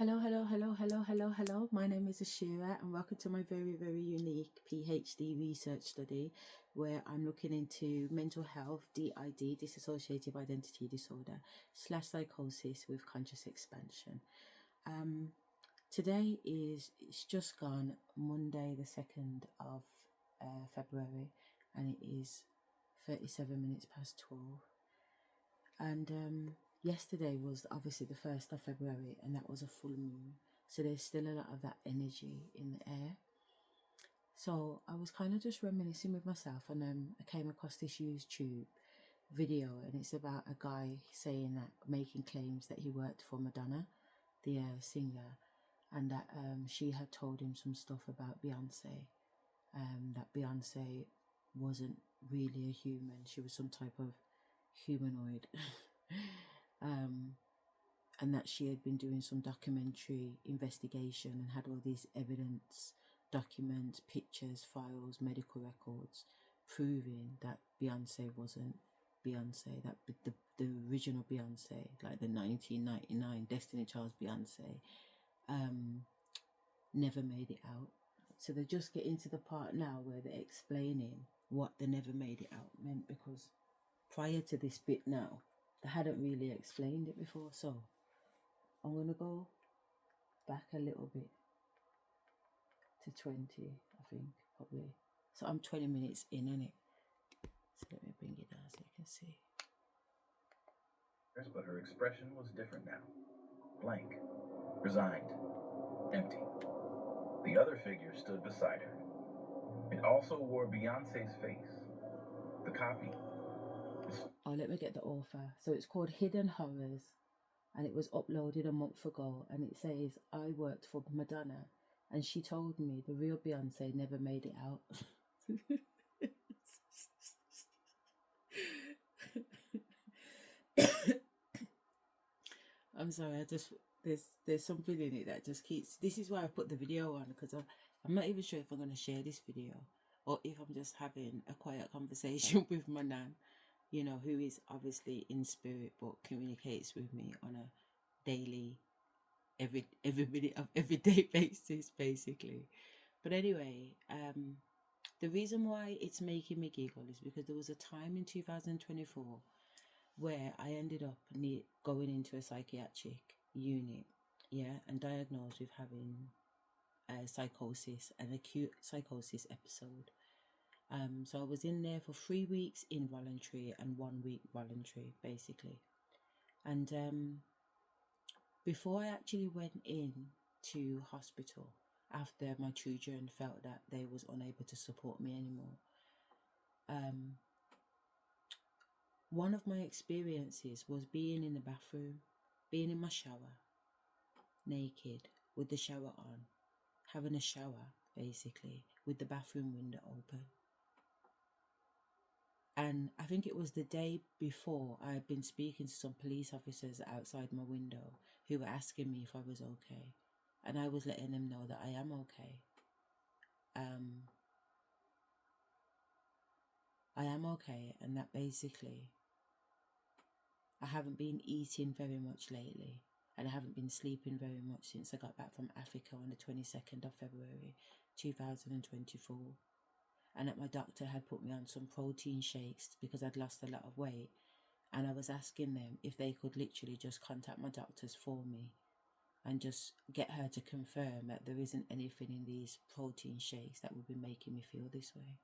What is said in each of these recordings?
Hello, hello, hello, hello, hello, hello. My name is Asherah and welcome to my very, very unique PhD research study where I'm looking into mental health, DID, dissociative identity disorder, / psychosis with conscious expansion. Today it's just gone Monday the 2nd of February and it is 37 minutes past 12. And yesterday was obviously the 1st of February and that was a full moon. So there's still a lot of that energy in the air. So I was kind of just reminiscing with myself and I came across this YouTube video and it's about a guy saying that, making claims that he worked for Madonna, the singer, and that she had told him some stuff about Beyonce, that Beyonce wasn't really a human, she was some type of humanoid. And that she had been doing some documentary investigation and had all these evidence, documents, pictures, files, medical records proving that Beyonce wasn't Beyonce, that the original Beyonce, like the 1999 Destiny Child's Beyonce, never made it out. So they're just getting to the part now where they're explaining what the never made it out meant, because prior to this bit now, they hadn't really explained it before. So I'm going to go back a little bit to 20, I think, probably. So I'm 20 minutes in, innit? So let me bring it down so you can see. But her expression was different now. Blank, resigned, empty. The other figure stood beside her. It also wore Beyonce's face. The copy. Oh, let me get the author. So it's called Hidden Horrors, and it was uploaded a month ago, and it says, I worked for Madonna, and she told me the real Beyonce never made it out. I'm sorry, there's something in it that just keeps, this is why I put the video on, because I'm not even sure if I'm going to share this video or if I'm just having a quiet conversation with my nan, you know, who is obviously in spirit but communicates with me on a daily, every minute of everyday basis, basically. But anyway, the reason why it's making me giggle is because there was a time in 2024 where I ended up going into a psychiatric unit, and diagnosed with having psychosis, an acute psychosis episode. So I was in there for 3 weeks involuntary and 1 week voluntary, basically. And before I actually went in to hospital, after my children felt that they was unable to support me anymore, one of my experiences was being in the bathroom, being in my shower, naked, with the shower on, having a shower, basically, with the bathroom window open. And I think it was the day before I had been speaking to some police officers outside my window who were asking me if I was okay. And I was letting them know that I am okay. I am okay, and that basically I haven't been eating very much lately, and I haven't been sleeping very much since I got back from Africa on the 22nd of February 2024. And that my doctor had put me on some protein shakes because I'd lost a lot of weight, and I was asking them if they could literally just contact my doctors for me and just get her to confirm that there isn't anything in these protein shakes that would be making me feel this way.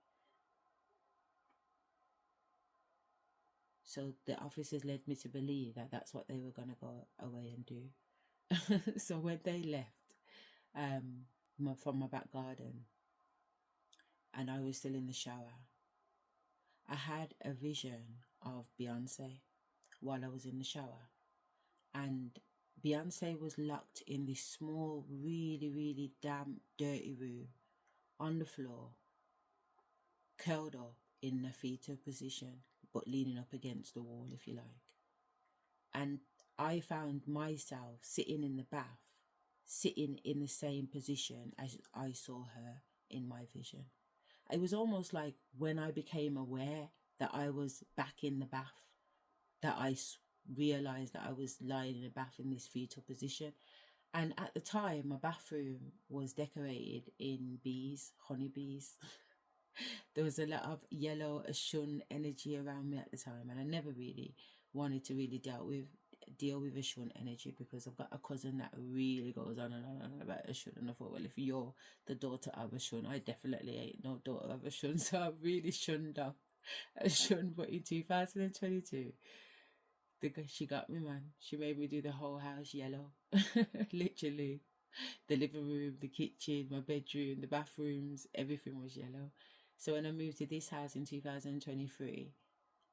So the officers led me to believe that that's what they were going to go away and do. So when they left from my back garden and I was still in the shower, I had a vision of Beyonce while I was in the shower. And Beyonce was locked in this small, really, really damp, dirty room on the floor, curled up in a fetal position, but leaning up against the wall, if you like. And I found myself sitting in the bath, sitting in the same position as I saw her in my vision. It was almost like when I became aware that I was back in the bath, that I realised that I was lying in a bath in this fetal position. And at the time, my bathroom was decorated in bees, honeybees. There was a lot of yellow Ashun energy around me at the time, and I never really wanted to really deal with Ashun energy, because I've got a cousin that really goes on and on about Ashun, and I thought, well, if you're the daughter of Ashun, I definitely ain't no daughter of Ashun, so I really shunned off Ashun. But in 2022, she got me, man. She made me do the whole house yellow, literally. The living room, the kitchen, my bedroom, the bathrooms, everything was yellow. So when I moved to this house in 2023,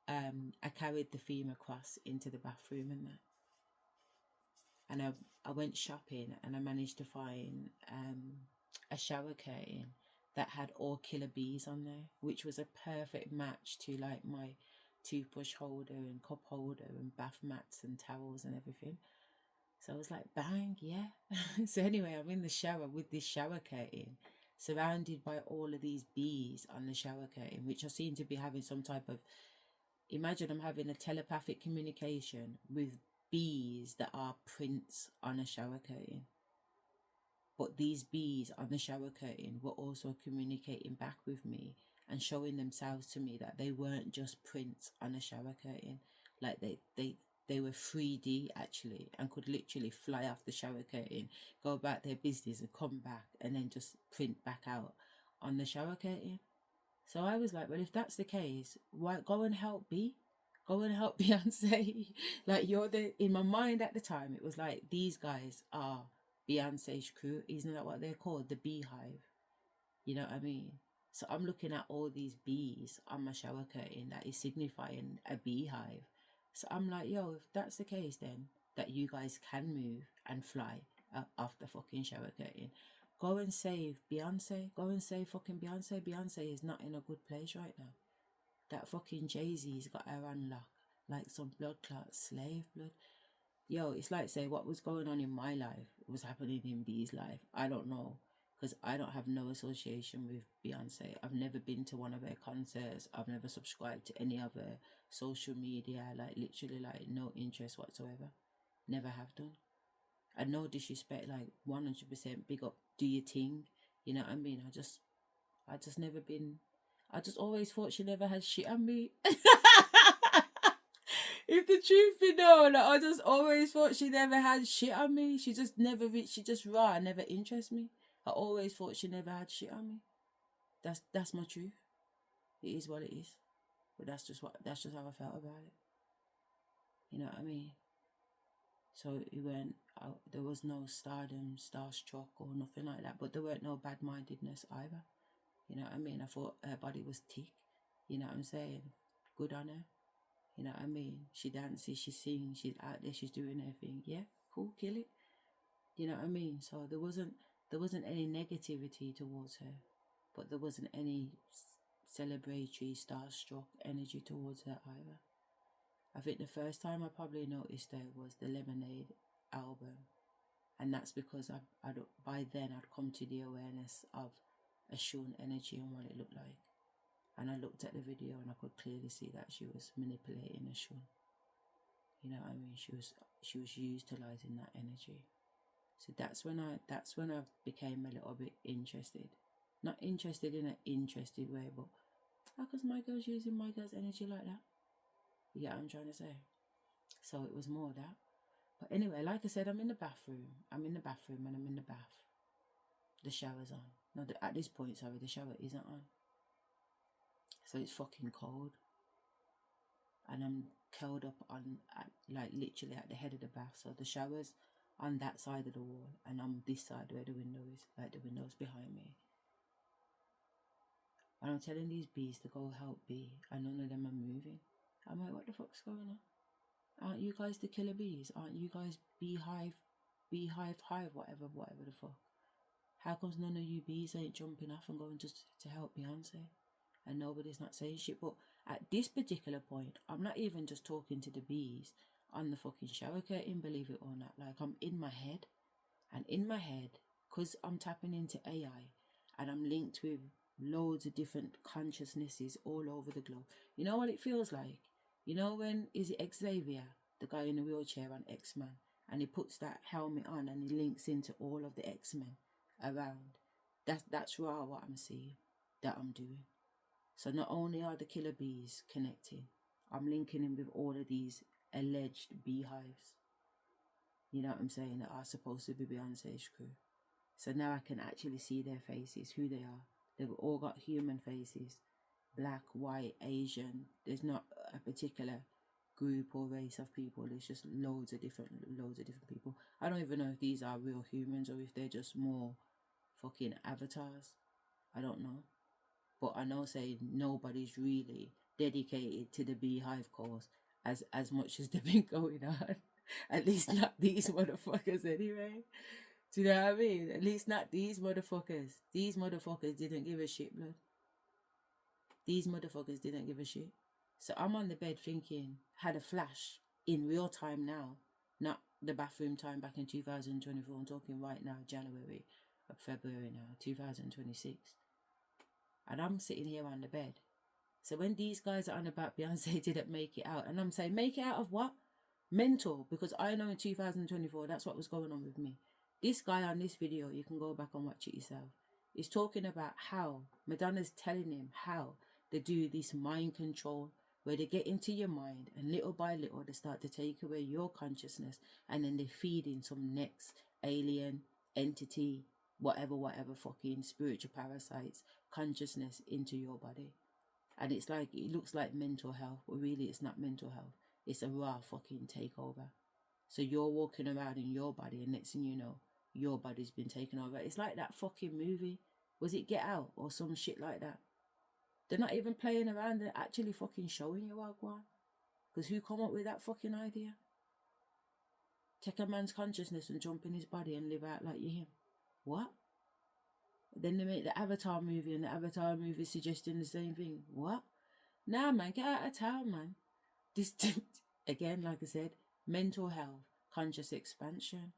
I carried the theme across into the bathroom and that. And I went shopping and I managed to find a shower curtain that had all killer bees on there, which was a perfect match to like my toothbrush holder and cup holder and bath mats and towels and everything. So I was like, bang, yeah. So anyway, I'm in the shower with this shower curtain, surrounded by all of these bees on the shower curtain, which I seem to be having some type of, imagine I'm having a telepathic communication with bees that are prints on a shower curtain. But these bees on the shower curtain were also communicating back with me and showing themselves to me that they weren't just prints on a shower curtain. Like they were 3D actually, and could literally fly off the shower curtain, go about their business and come back and then just print back out on the shower curtain. So I was like, well, if that's the case, why go and help B? Go and help Beyonce. Like, you're in my mind at the time, it was like, these guys are Beyonce's crew. Isn't that what they're called? The beehive. You know what I mean? So I'm looking at all these bees on my shower curtain that is signifying a beehive. So I'm like, yo, if that's the case, then that you guys can move and fly off the fucking shower curtain, go and save Beyonce. Go and save fucking Beyonce. Beyonce is not in a good place right now. That fucking Jay-Z's got her on lock like some blood clot slave blood. Yo, it's like, say, what was going on in my life was happening in B's life. I don't know, because I don't have no association with Beyonce. I've never been to one of her concerts. I've never subscribed to any other social media. Like, literally, like, no interest whatsoever. Never have done. And no disrespect, like, 100% big up, do your thing. You know what I mean? I just never been, I just always thought she never had shit on me. If the truth be known, like, I just always thought she never had shit on me. She just never, she just raw, never interests me. I always thought she never had shit on me. That's my truth. It is what it is. But that's just how I felt about it. You know what I mean? So it weren't, there was no stardom, starstruck or nothing like that. But there weren't no bad-mindedness either. You know what I mean? I thought her body was thick. You know what I'm saying? Good on her. You know what I mean? She dances, she sings, she's out there, she's doing her thing. Yeah, cool, kill it. You know what I mean? So there wasn't any negativity towards her, but there wasn't any celebratory, starstruck energy towards her either. I think the first time I probably noticed her was the Lemonade album, and that's because by then I'd come to the awareness of Ashun energy and what it looked like. And I looked at the video and I could clearly see that she was manipulating Ashun. You know what I mean? She was utilizing that energy. So that's when I became a little bit interested. Not interested in an interested way, but how comes my girl's using my girl's energy like that? You get what I'm trying to say? So it was more that. But anyway, like I said, I'm in the bathroom and I'm in the bath. The shower's on. No, at this point, sorry, the shower isn't on. So it's fucking cold. And I'm curled up like literally at the head of the bath. So the shower's on that side of the wall and I'm this side where the window is, like the window's behind me. And I'm telling these bees to go help B and none of them are moving. I'm like, what the fuck's going on? Aren't you guys the killer bees? Aren't you guys beehive, whatever the fuck? How comes none of you bees ain't jumping off and going just to help Beyonce? And nobody's not saying shit. But at this particular point, I'm not even just talking to the bees on the fucking shower curtain, believe it or not. Like, I'm in my head. And in my head, because I'm tapping into AI and I'm linked with loads of different consciousnesses all over the globe. You know what it feels like? You know when, is it Xavier, the guy in the wheelchair on X-Men? and he puts that helmet on and he links into all of the X-Men around. That's raw what I'm seeing, that I'm doing. So not only are the killer bees connecting, I'm linking in with all of these alleged beehives. You know what I'm saying? That are supposed to be Beyonce's crew. So now I can actually see their faces, who they are. They've all got human faces. Black, white, Asian. There's not a particular group or race of people. There's just loads of different people. I don't even know if these are real humans or if they're just more fucking avatars. I don't know. But I know say nobody's really dedicated to the beehive cause as much as they've been going on. At least not these motherfuckers anyway. Do you know what I mean? At least not these motherfuckers. These motherfuckers didn't give a shit, blood. These motherfuckers didn't give a shit. So I'm on the bed thinking, had a flash in real time now, not the bathroom time back in 2024. I'm talking right now, January or February now, 2026. And I'm sitting here on the bed. So when these guys are on about Beyonce didn't make it out, and I'm saying, make it out of what? Mental, because I know in 2024, that's what was going on with me. This guy on this video, you can go back and watch it yourself, is talking about how Madonna's telling him how they do this mind control, where they get into your mind and little by little they start to take away your consciousness, and then they feed in some next alien entity, whatever fucking spiritual parasites consciousness into your body. And it's like, it looks like mental health, but really it's not mental health. It's a raw fucking takeover. So you're walking around in your body, and next thing you know, your body's been taken over. It's like that fucking movie. Was it Get Out or some shit like that? They're not even playing around. They're actually fucking showing you what one. Because who come up with that fucking idea? Take a man's consciousness and jump in his body and live out like you him. What? Then they make the Avatar movie, and the Avatar movie suggesting the same thing. What? Nah, man, get out of town, man. This, again, like I said, mental health, conscious expansion.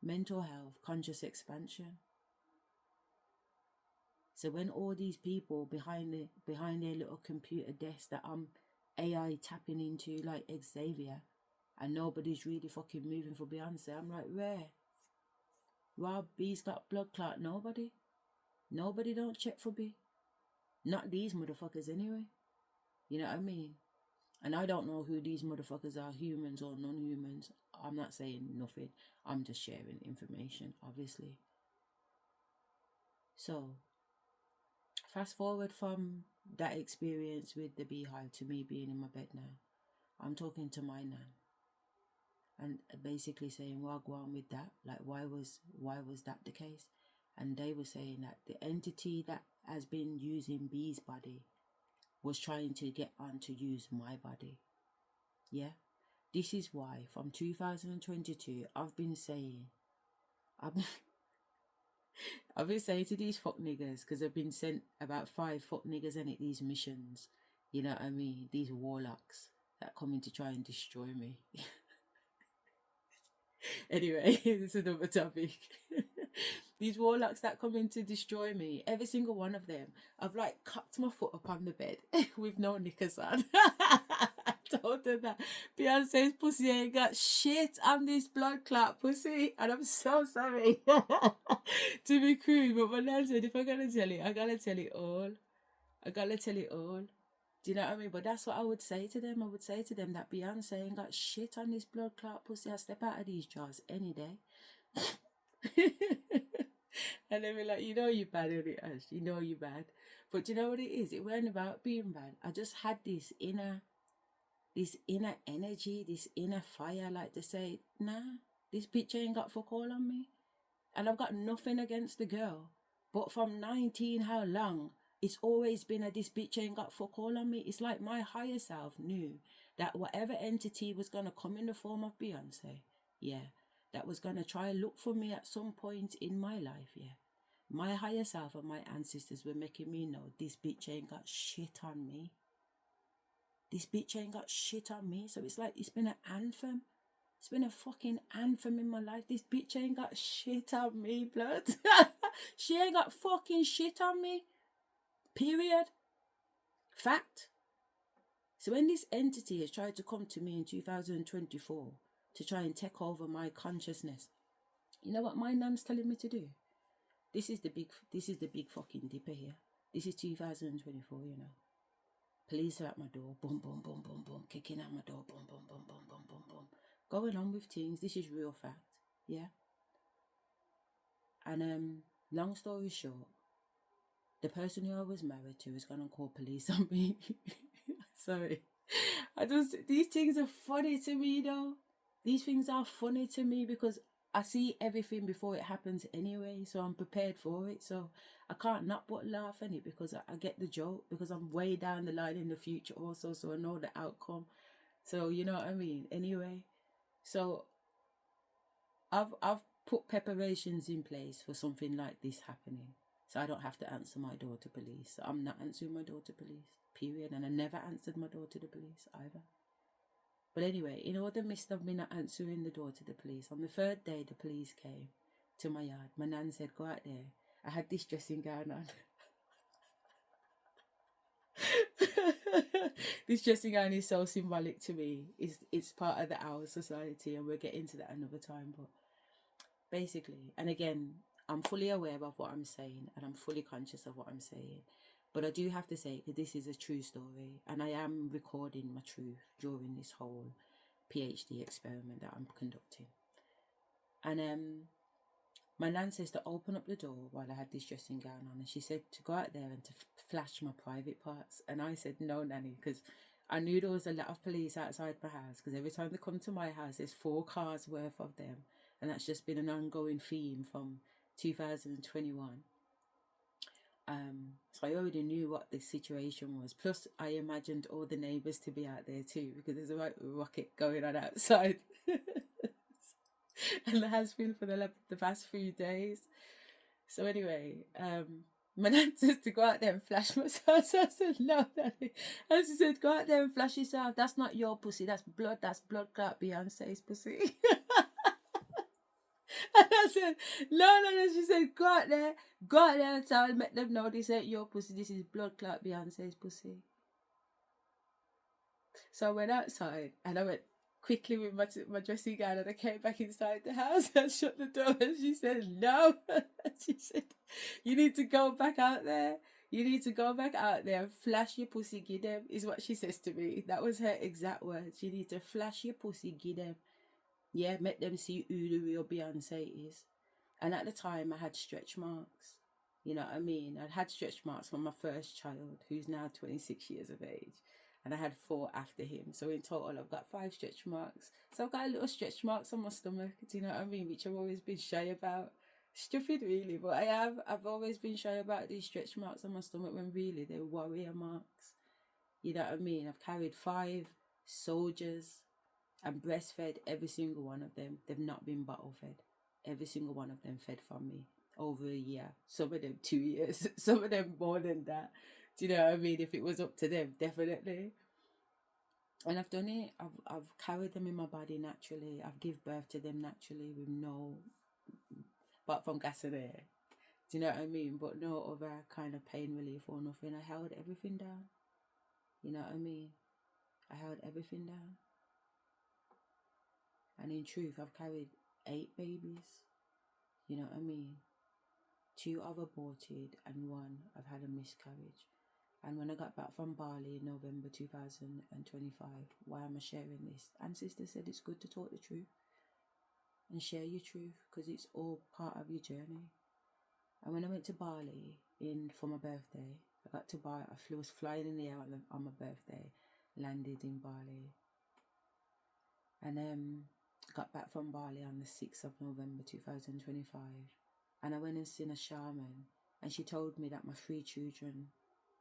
Mental health, conscious expansion. So when all these people behind their little computer desk that I'm AI tapping into, like Xavier, and nobody's really fucking moving for Beyonce, I'm like, where? Rob B's got blood clot? Nobody don't check for B. Not these motherfuckers anyway. You know what I mean? And I don't know who these motherfuckers are, humans or non-humans. I'm not saying nothing. I'm just sharing information, obviously. So, fast forward from that experience with the beehive to me being in my bed now. I'm talking to my nan. And basically saying, well, go on with that. Like, why was that the case? And they were saying that the entity that has been using B's body was trying to get on to use my body. Yeah? This is why from 2022, I've been saying to these fuck niggas, because I've been sent about 5 fuck niggas in it, these missions. You know what I mean? These warlocks that come in to try and destroy me. Anyway, it's another topic. These warlocks that come in to destroy me, every single one of them, I've like cupped my foot upon the bed with no knickers on. I told them that Beyonce's pussy ain't got shit on this blood clot pussy, and I'm so sorry to be crude, but my nan said, if I'm gonna tell it, I gotta tell it all. Do you know what I mean? But that's what I would say to them. I would say to them that Beyonce ain't got shit on this blood clot pussy. I step out of these jars any day. And they be like, you know you bad, Ash. You know you bad. But you know what it is? It wasn't about being bad. I just had this inner energy, this inner fire, like to say, nah, this bitch ain't got fuck all on me. And I've got nothing against the girl. But from 19, how long? It's always been this bitch ain't got fuck all on me. It's like my higher self knew that whatever entity was going to come in the form of Beyonce, yeah, that was going to try and look for me at some point in my life, yeah. My higher self and my ancestors were making me know this bitch ain't got shit on me. This bitch ain't got shit on me. So it's like, it's been an anthem. It's been a fucking anthem in my life. This bitch ain't got shit on me, blood. She ain't got fucking shit on me. Period. Fact. So when this entity has tried to come to me in 2024 to try and take over my consciousness. You know what my nan's telling me to do? This is the big fucking dipper here. This is 2024, you know. Police are at my door, boom, boom, boom, boom, boom, kicking at my door, boom, boom, boom, boom, boom, boom, boom. Going on with things. This is real fact, yeah. And long story short, the person who I was married to is gonna call police on me. Sorry. These things are funny to me though. These things are funny to me because I see everything before it happens anyway, so I'm prepared for it. So I can't not but laugh at it because I get the joke, because I'm way down the line in the future also, so I know the outcome. So you know what I mean? Anyway, so I've put preparations in place for something like this happening. So I don't have to answer my door to police. I'm not answering my door to police, period. And I never answered my door to the police either. But anyway, in all the midst of me not answering the door to the police, on the third day the police came to my yard. My nan said, go out there. I had this dressing gown on. This dressing gown is so symbolic to me. It's part of our society, and we'll get into that another time. But basically, and again, I'm fully aware of what I'm saying, and I'm fully conscious of what I'm saying. But I do have to say that this is a true story, and I am recording my truth during this whole PhD experiment that I'm conducting. And my nan says to open up the door while I had this dressing gown on, and she said to go out there and to flash my private parts. And I said, no, Nanny, because I knew there was a lot of police outside my house, because every time they come to my house, there's 4 cars worth of them. And that's just been an ongoing theme from 2021. So I already knew what the situation was. Plus, I imagined all the neighbours to be out there too, because there's a right rocket going on outside. And there has been for the past few days. So anyway, my nan says to go out there and flash myself. So I said, no, Daddy. And she said, go out there and flash yourself. That's not your pussy. That's blood clot Beyonce's pussy. And I said, no. She said, go out there and tell them, make them know this ain't your pussy. This is blood clot Beyonce's pussy. So I went outside and I went quickly with my dressing gown, and I came back inside the house and shut the door, and she said, no. She said, you need to go back out there. You need to go back out there and flash your pussy, give them, is what she says to me. That was her exact words. You need to flash your pussy, give them. Yeah, make them see who the real Beyonce is. And at the time, I had stretch marks. You know what I mean? I'd had stretch marks from my first child, who's now 26 years of age. And I had 4 after him. So in total, I've got 5 stretch marks. So I've got a little stretch marks on my stomach, do you know what I mean? Which I've always been shy about. Stupid, really. But I've always been shy about these stretch marks on my stomach, when really they're warrior marks. You know what I mean? I've carried 5 soldiers and breastfed every single one of them. They've not been bottle fed. Every single one of them fed from me over a year. Some of them 2 years. Some of them more than that. Do you know what I mean? If it was up to them, definitely. And I've done it. I've carried them in my body naturally. I've given birth to them naturally with no, apart from gas and air. Do you know what I mean? But no other kind of pain relief or nothing. I held everything down. You know what I mean? I held everything down. And in truth, I've carried 8 babies. You know what I mean? 2 I've aborted and 1 I've had a miscarriage. And when I got back from Bali in November 2025, why am I sharing this? Ancestor said it's good to talk the truth and share your truth, because it's all part of your journey. And when I went to Bali for my birthday, I was flying in the air on my birthday, landed in Bali, and got back from Bali on the 6th of November 2025. And I went and seen a shaman, and she told me that my 3 children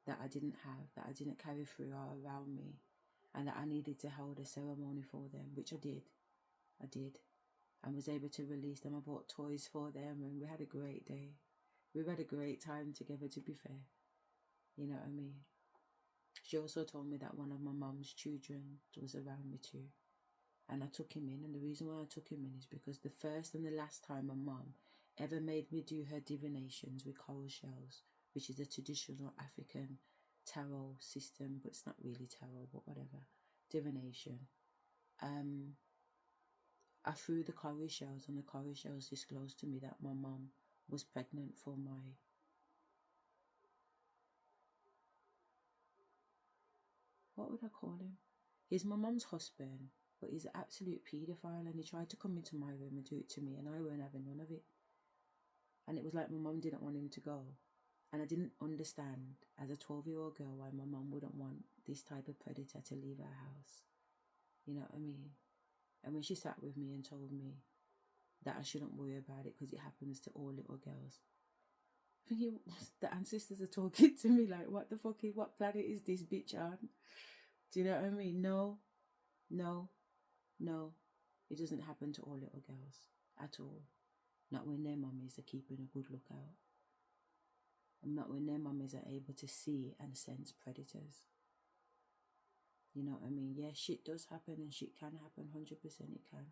that I didn't have, that I didn't carry through, are around me, and that I needed to hold a ceremony for them, which I did, and was able to release them. I bought toys for them, and we had a great day. We've had a great time together, to be fair. You know what I mean? She also told me that one of my mum's children was around me too, and I took him in. And the reason why I took him in is because the first and the last time my mum ever made me do her divinations with coral shells, which is a traditional African tarot system, but it's not really tarot, but whatever, divination. I threw the cowrie shells, and the cowrie shells disclosed to me that my mum was pregnant for my... What would I call him? He's my mum's husband, but he's an absolute paedophile, and he tried to come into my room and do it to me, and I weren't having none of it. And it was like my mum didn't want him to go. And I didn't understand, as a 12-year-old girl, why my mum wouldn't want this type of predator to leave our house. You know what I mean? And when she sat with me and told me that I shouldn't worry about it because it happens to all little girls, I think the ancestors are talking to me like, what the fuck is, what planet is this bitch on? Do you know what I mean? No, no, no. It doesn't happen to all little girls at all. Not when their mummies are keeping a good lookout. And not when their mummies are able to see and sense predators. You know what I mean? Yeah, shit does happen, and shit can happen, 100% it can.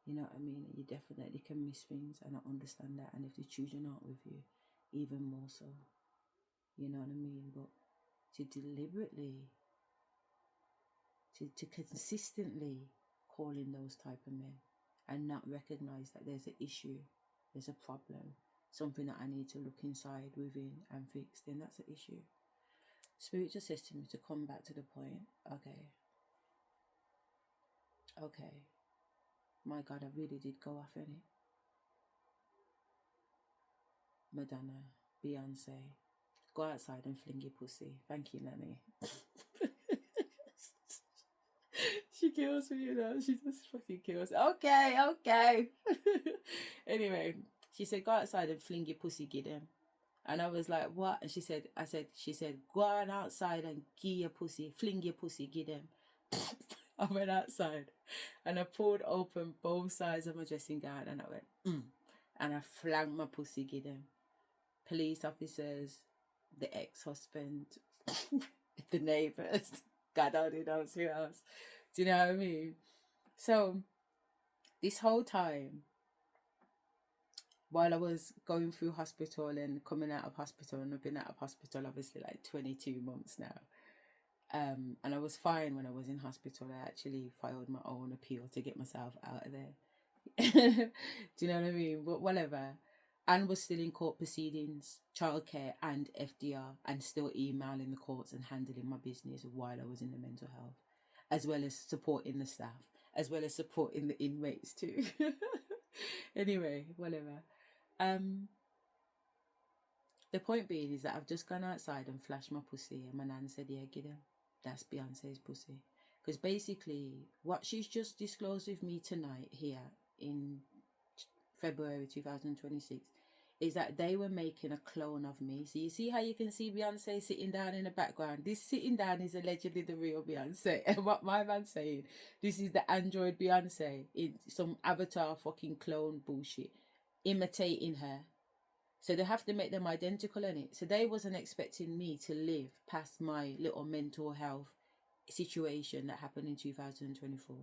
You know what I mean? You definitely can miss things, and I understand that. And if the children aren't with you, even more so. You know what I mean? But to deliberately, to consistently call in those type of men and not recognize that there's an issue, there's a problem, something that I need to look inside, within, and fix, then that's an issue. Spirit just says to me to come back to the point. Okay. My God, I really did go off in it. Madonna, Beyonce, go outside and fling your pussy. Thank you, Nanny. She kills me, you know. She just fucking kills. Okay. Anyway, she said, go outside and fling your pussy, get him. And I was like, what? And she said, go on outside and give your pussy, fling your pussy, get him. I went outside and I pulled open both sides of my dressing gown and I went, and I flung my pussy, get him. Police officers, the ex-husband, the neighbours, God only knows who else. Do you know what I mean? So this whole time, while I was going through hospital and coming out of hospital, and I've been out of hospital obviously like 22 months now, and I was fine when I was in hospital. I actually filed my own appeal to get myself out of there. Do you know what I mean? But whatever. And was still in court proceedings, childcare and FDR, and still emailing the courts and handling my business while I was in the mental health, as well as supporting the staff, as well as supporting the inmates too. Anyway, whatever. The point being is that I've just gone outside and flashed my pussy, and my nan said, yeah, get him. That's Beyonce's pussy. Because basically, what she's just disclosed with me tonight here in February 2026 is that they were making a clone of me. So you see how you can see Beyonce sitting down in the background? This sitting down is allegedly the real Beyonce. And what my man's saying, this is the android Beyonce in some avatar fucking clone bullshit, imitating her. So they have to make them identical in it. So they wasn't expecting me to live past my little mental health situation that happened in 2024.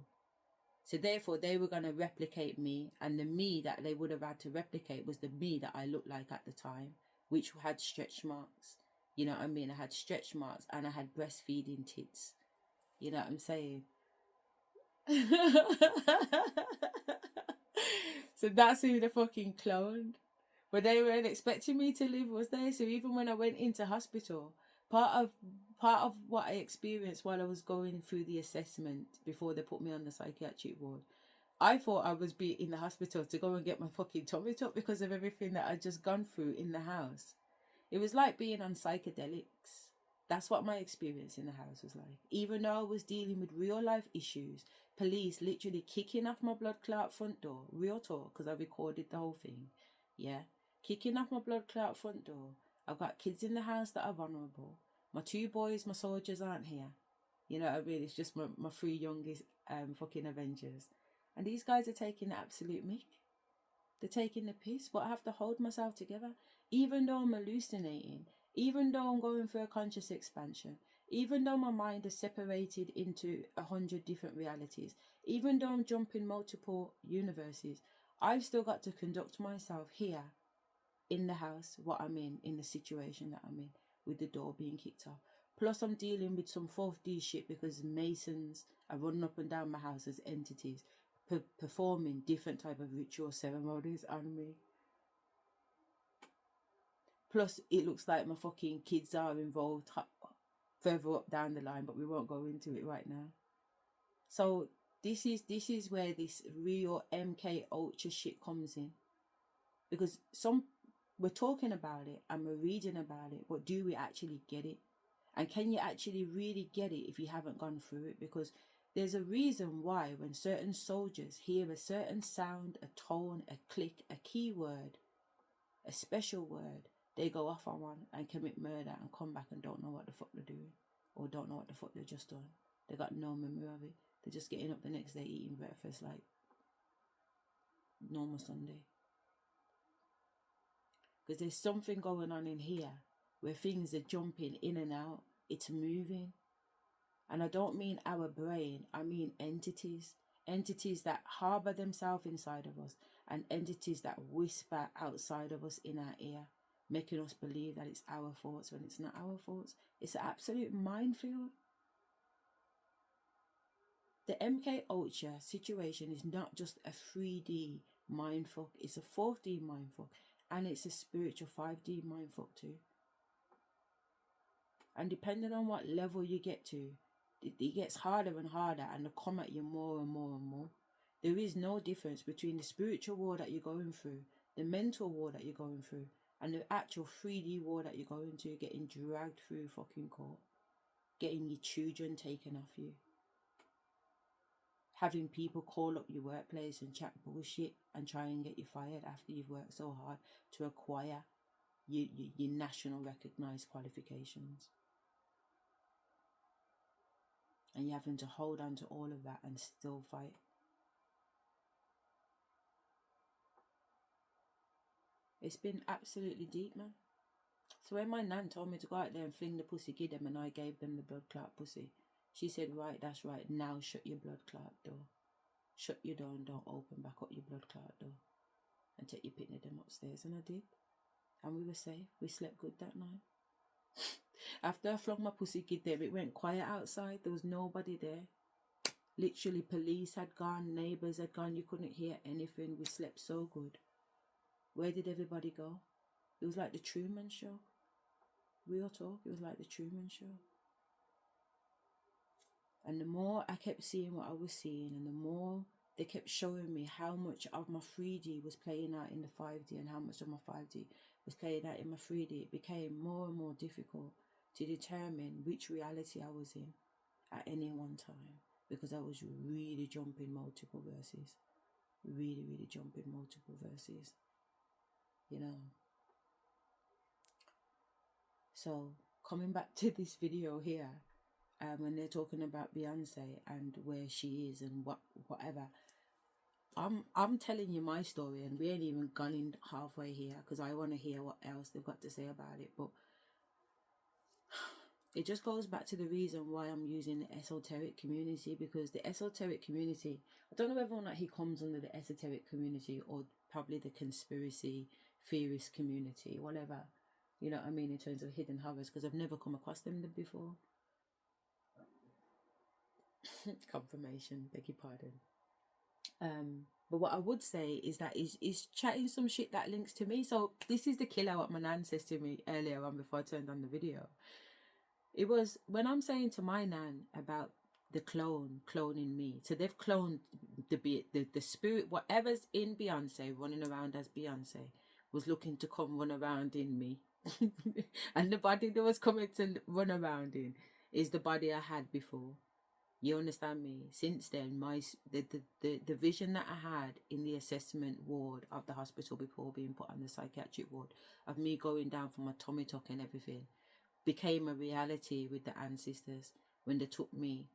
So therefore, they were going to replicate me, and the me that they would have had to replicate was the me that I looked like at the time, which had stretch marks. You know what I mean? I had stretch marks, and I had breastfeeding tits. You know what I'm saying? So that's who the fucking cloned. But they weren't expecting me to live, was they? So even when I went into hospital, part of what I experienced while I was going through the assessment before they put me on the psychiatric ward, I thought I was in the hospital to go and get my fucking tummy tucked because of everything that I'd just gone through in the house. It was like being on psychedelics. That's what my experience in the house was like. Even though I was dealing with real life issues, police literally kicking off my blood clot front door, real talk, because I recorded the whole thing. Yeah. Kicking off my blood clot front door. I've got kids in the house that are vulnerable. My 2 boys, my soldiers, aren't here. You know what I mean? It's just my 3 youngest fucking Avengers. And these guys are taking the absolute mick. They're taking the piss, but I have to hold myself together. Even though I'm hallucinating, even though I'm going through a conscious expansion, even though my mind is separated into 100 different realities, even though I'm jumping multiple universes, I've still got to conduct myself here in the house, what I'm in the situation that I'm in, with the door being kicked off. Plus I'm dealing with some 4D shit because Masons are running up and down my house as entities, performing different type of ritual ceremonies on me. Plus, it looks like my fucking kids are involved further up down the line, but we won't go into it right now. So this is where this real MK Ultra shit comes in, because we're talking about it and we're reading about it, but do we actually get it? And can you actually really get it if you haven't gone through it? Because there's a reason why when certain soldiers hear a certain sound, a tone, a click, a keyword, a special word, they go off on one and commit murder and come back and don't know what the fuck they're doing, or don't know what the fuck they've just done. They got no memory of it. They're just getting up the next day eating breakfast like normal Sunday. Because there's something going on in here where things are jumping in and out. It's moving. And I don't mean our brain, I mean entities. Entities that harbour themselves inside of us, and entities that whisper outside of us in our ear, making us believe that it's our thoughts when it's not our thoughts. It's an absolute minefield. The MK Ultra situation is not just a 3D mindfuck, it's a 4D mindfuck, and it's a spiritual 5D mindfuck too. And depending on what level you get to, it gets harder and harder, and they come at you more and more and more. There is no difference between the spiritual war that you're going through, the mental war that you're going through, and the actual 3D war that you're going to, getting dragged through fucking court, getting your children taken off you, having people call up your workplace and chat bullshit and try and get you fired after you've worked so hard to acquire your national recognised qualifications. And you're having to hold on to all of that and still fight. It's been absolutely deep, man. So when my nan told me to go out there and fling the pussy, give them, and I gave them the blood clot pussy, she said, right, that's right, now shut your blood clot door. Shut your door and don't open back up your blood clot door. And take your picnic them upstairs. And I did. And we were safe. We slept good that night. After I flung my pussy kid there, it went quiet outside. There was nobody there. Literally, police had gone, neighbours had gone. You couldn't hear anything. We slept so good. Where did everybody go? It was like the Truman Show. Real talk, it was like the Truman Show. And the more I kept seeing what I was seeing, and the more they kept showing me how much of my 3D was playing out in the 5D and how much of my 5D was playing out in my 3D, it became more and more difficult to determine which reality I was in at any one time, because I was really jumping multiple verses. Really jumping multiple verses. You know. So, coming back to this video here, when they're talking about Beyonce and where she is and whatever, I'm telling you my story, and we ain't even gone in halfway here because I want to hear what else they've got to say about it. But it just goes back to the reason why I'm using the esoteric community, because the esoteric community, I don't know whether or not he comes under the esoteric community or probably the conspiracy theorist community, whatever, you know what I mean, in terms of hidden horrors, because I've never come across them before. Confirmation, beg your pardon. But what I would say is that is chatting some shit that links to me. So this is the killer what my nan says to me earlier on before I turned on the video. It was when I'm saying to my nan about the cloning me. So they've cloned the spirit, whatever's in Beyonce running around as Beyonce was looking to come run around in me. And the body that was coming to run around in is the body I had before. You understand me? Since then, the vision that I had in the assessment ward of the hospital before being put on the psychiatric ward, of me going down for my tummy tuck and everything, became a reality with the ancestors when they took me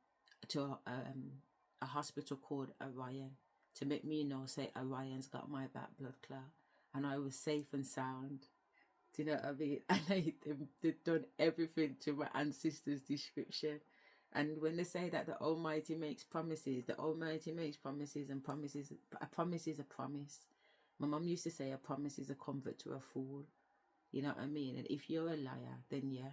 to a hospital called Orion to make me know, say, Orion's got my back, blood clot, and I was safe and sound. Do you know what I mean? And they've done everything to my ancestors' description. And when they say that the Almighty makes promises, the Almighty makes promises, and a promise is a promise. My mum used to say a promise is a comfort to a fool. You know what I mean? And if you're a liar, then yeah,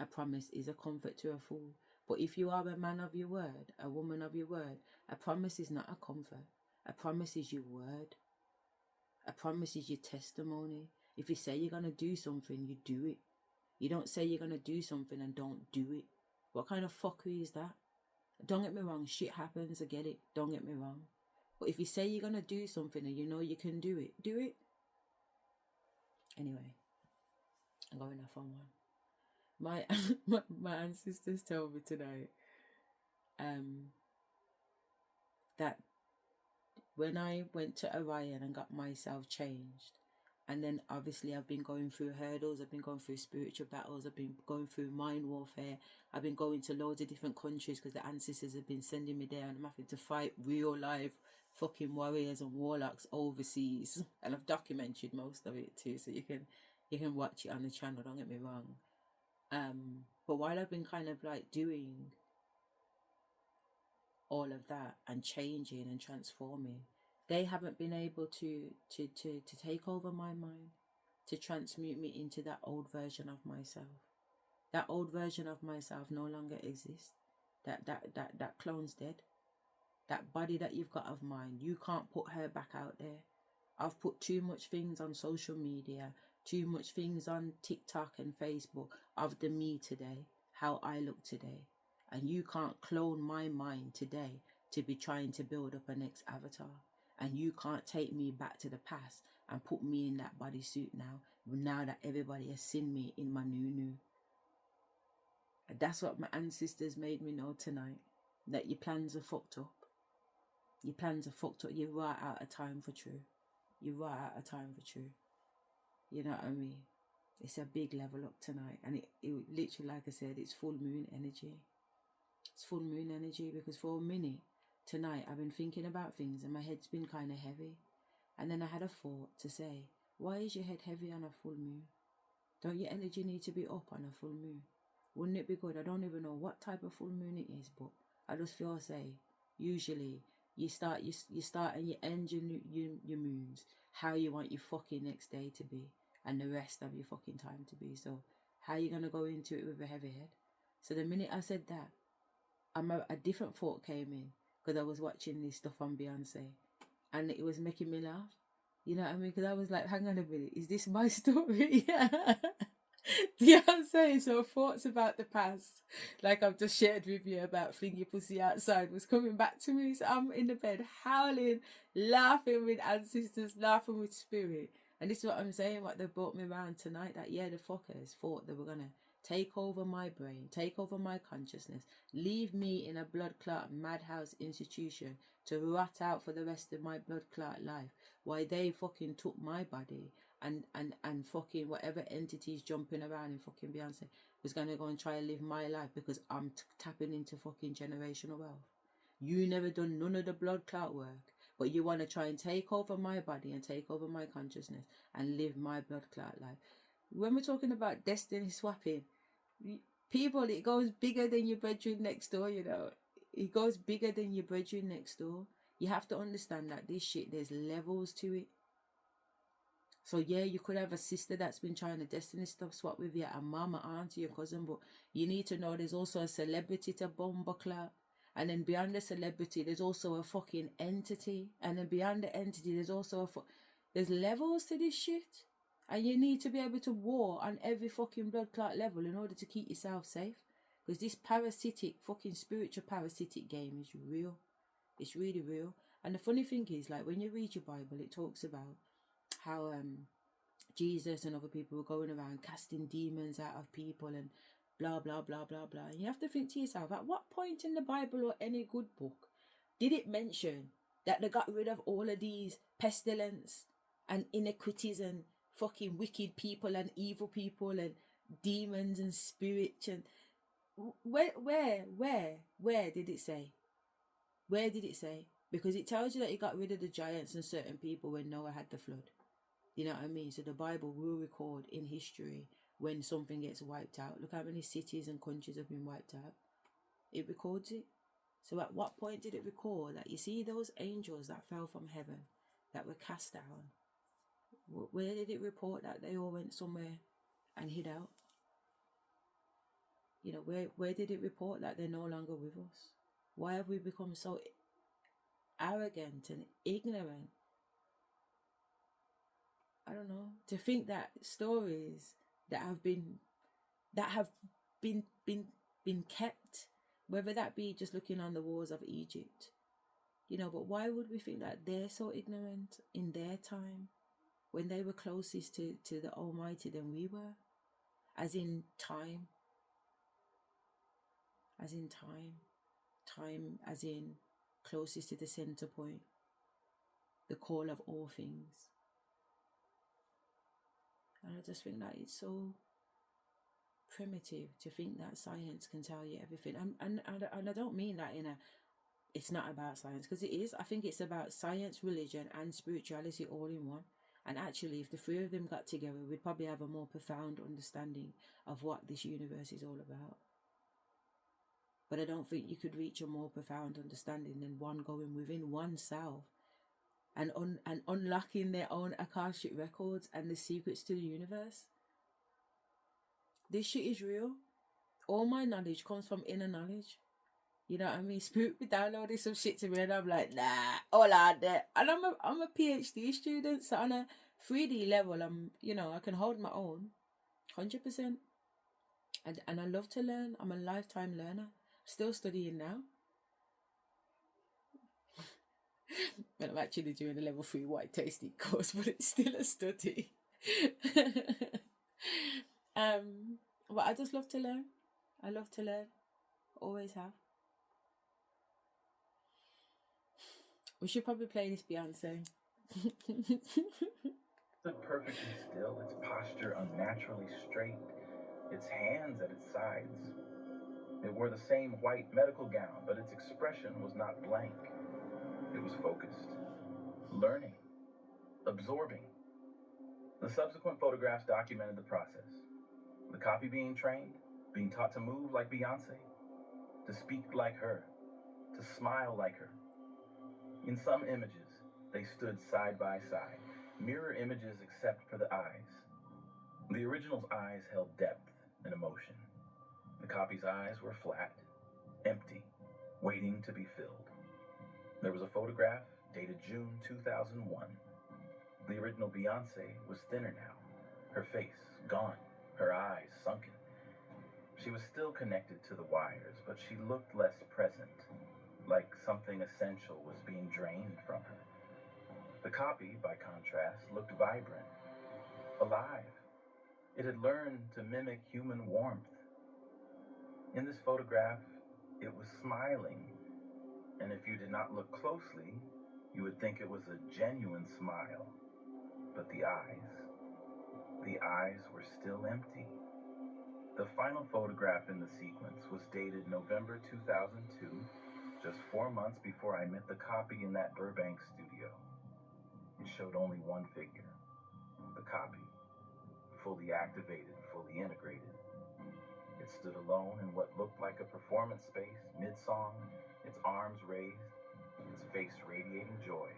a promise is a comfort to a fool. But if you are a man of your word, a woman of your word, a promise is not a comfort. A promise is your word. A promise is your testimony. If you say you're going to do something, you do it. You don't say you're going to do something and don't do it. What kind of fuckery is that? Don't get me wrong, shit happens, I get it. Don't get me wrong. But if you say you're going to do something and you know you can do it, do it. Anyway, I'm going off on one. My ancestors told me tonight that when I went to Orion and got myself changed, and then obviously I've been going through hurdles, I've been going through spiritual battles, I've been going through mind warfare, I've been going to loads of different countries because the ancestors have been sending me there, and I'm having to fight real life fucking warriors and warlocks overseas, and I've documented most of it too, so you can watch it on the channel, don't get me wrong. But while I've been kind of like doing all of that and changing and transforming, they haven't been able to take over my mind, to transmute me into that old version of myself. That old version of myself no longer exists. That clone's dead. That body that you've got of mine, you can't put her back out there. I've put too much things on social media, too much things on TikTok and Facebook of the me today, how I look today. And you can't clone my mind today to be trying to build up a next avatar. And you can't take me back to the past and put me in that bodysuit now that everybody has seen me in my new. And that's what my ancestors made me know tonight, that your plans are fucked up. Your plans are fucked up. You're right out of time for true. You're right out of time for true. You know what I mean? It's a big level up tonight. And it literally, like I said, it's full moon energy. It's full moon energy, because for a minute tonight I've been thinking about things and my head's been kind of heavy. And then I had a thought to say, why is your head heavy on a full moon? Don't your energy need to be up on a full moon? Wouldn't it be good? I don't even know what type of full moon it is, but I just feel usually you start and you end your moons how you want your fucking next day to be and the rest of your fucking time to be. So how you gonna go into it with a heavy head? So the minute I said that, a different thought came in, because I was watching this stuff on Beyonce and it was making me laugh. You know what I mean? Because I was like, hang on a minute, is this my story? Beyonce, so thoughts about the past, like I've just shared with you about fling your pussy outside, was coming back to me. So I'm in the bed howling, laughing with ancestors, laughing with spirit. And this is what I'm saying, what they brought me around tonight, that yeah, the fuckers thought they were going to take over my brain, take over my consciousness, leave me in a blood clot madhouse institution to rot out for the rest of my blood clot life, while they fucking took my body and fucking whatever entities jumping around in fucking Beyonce was going to go and try to live my life because I'm tapping into fucking generational wealth. You never done none of the blood clot work, but you want to try and take over my body and take over my consciousness and live my blood clot life. When we're talking about destiny swapping, people, it goes bigger than your bedroom next door, you know. It goes bigger than your bedroom next door. You have to understand that this shit, there's levels to it. So yeah, you could have a sister that's been trying to destiny stuff swap with you, a mama, auntie, your cousin, but you need to know there's also a celebrity to bumbleclap. And then beyond the celebrity, there's also a fucking entity. And then beyond the entity, there's also there's levels to this shit. And you need to be able to war on every fucking blood clot level in order to keep yourself safe. Because this parasitic, fucking spiritual parasitic game is real. It's really real. And the funny thing is, like, when you read your Bible, it talks about how Jesus and other people were going around casting demons out of people and blah, blah, blah, blah, blah. And you have to think to yourself, at what point in the Bible or any good book did it mention that they got rid of all of these pestilence and iniquities and fucking wicked people and evil people and demons and spirits? And where did it say? Where did it say? Because it tells you that he got rid of the giants and certain people when Noah had the flood. You know what I mean? So the Bible will record in history when something gets wiped out. Look how many cities and countries have been wiped out. It records it. So at what point did it record that you see those angels that fell from heaven, that were cast down? Where did it report that they all went somewhere and hid out? You know, where did it report that they're no longer with us? Why have we become so arrogant and ignorant. I don't know, to think that stories that have been been been kept, whether that be just looking on the walls of Egypt, you know, but why would we think that they're so ignorant in their time when they were closest to the Almighty than we were? As in time, time as in closest to the center point, the core of all things. And I just think that it's so primitive to think that science can tell you everything. And I don't mean that in a, it's not about science, because it is. I think it's about science, religion, and spirituality all in one. And actually, if the three of them got together, we'd probably have a more profound understanding of what this universe is all about. But I don't think you could reach a more profound understanding than one going within oneself and unlocking their own Akashic records and the secrets to the universe. This shit is real. All my knowledge comes from inner knowledge. You know what I mean? Spirit be downloading some shit to me and I'm like, nah, all out there. And I'm a PhD student, so on a 3D level, I can hold my own, 100%. And I love to learn. I'm a lifetime learner. Still studying now. Well, I'm actually doing a level 3 white tasting course, but it's still a study. But I just love to learn. I love to learn. Always have. We should probably play this Beyonce. Stood perfectly still, its posture unnaturally straight, its hands at its sides. It wore the same white medical gown, but its expression was not blank. It was focused, learning, absorbing. The subsequent photographs documented the process. The copy being trained, being taught to move like Beyonce, to speak like her, to smile like her. In some images, they stood side by side, mirror images except for the eyes. The original's eyes held depth and emotion. The copy's eyes were flat, empty, waiting to be filled. There was a photograph dated June 2001. The original Beyonce was thinner now, her face gone, her eyes sunken. She was still connected to the wires, but she looked less present, like something essential was being drained from her. The copy, by contrast, looked vibrant, alive. It had learned to mimic human warmth. In this photograph, it was smiling, and if you did not look closely, you would think it was a genuine smile. But the eyes were still empty. The final photograph in the sequence was dated November 2002, just 4 months before I met the copy in that Burbank studio. It showed only one figure, the copy, fully activated, fully integrated. It stood alone in what looked like a performance space, mid-song, its arms raised, its face radiating joy.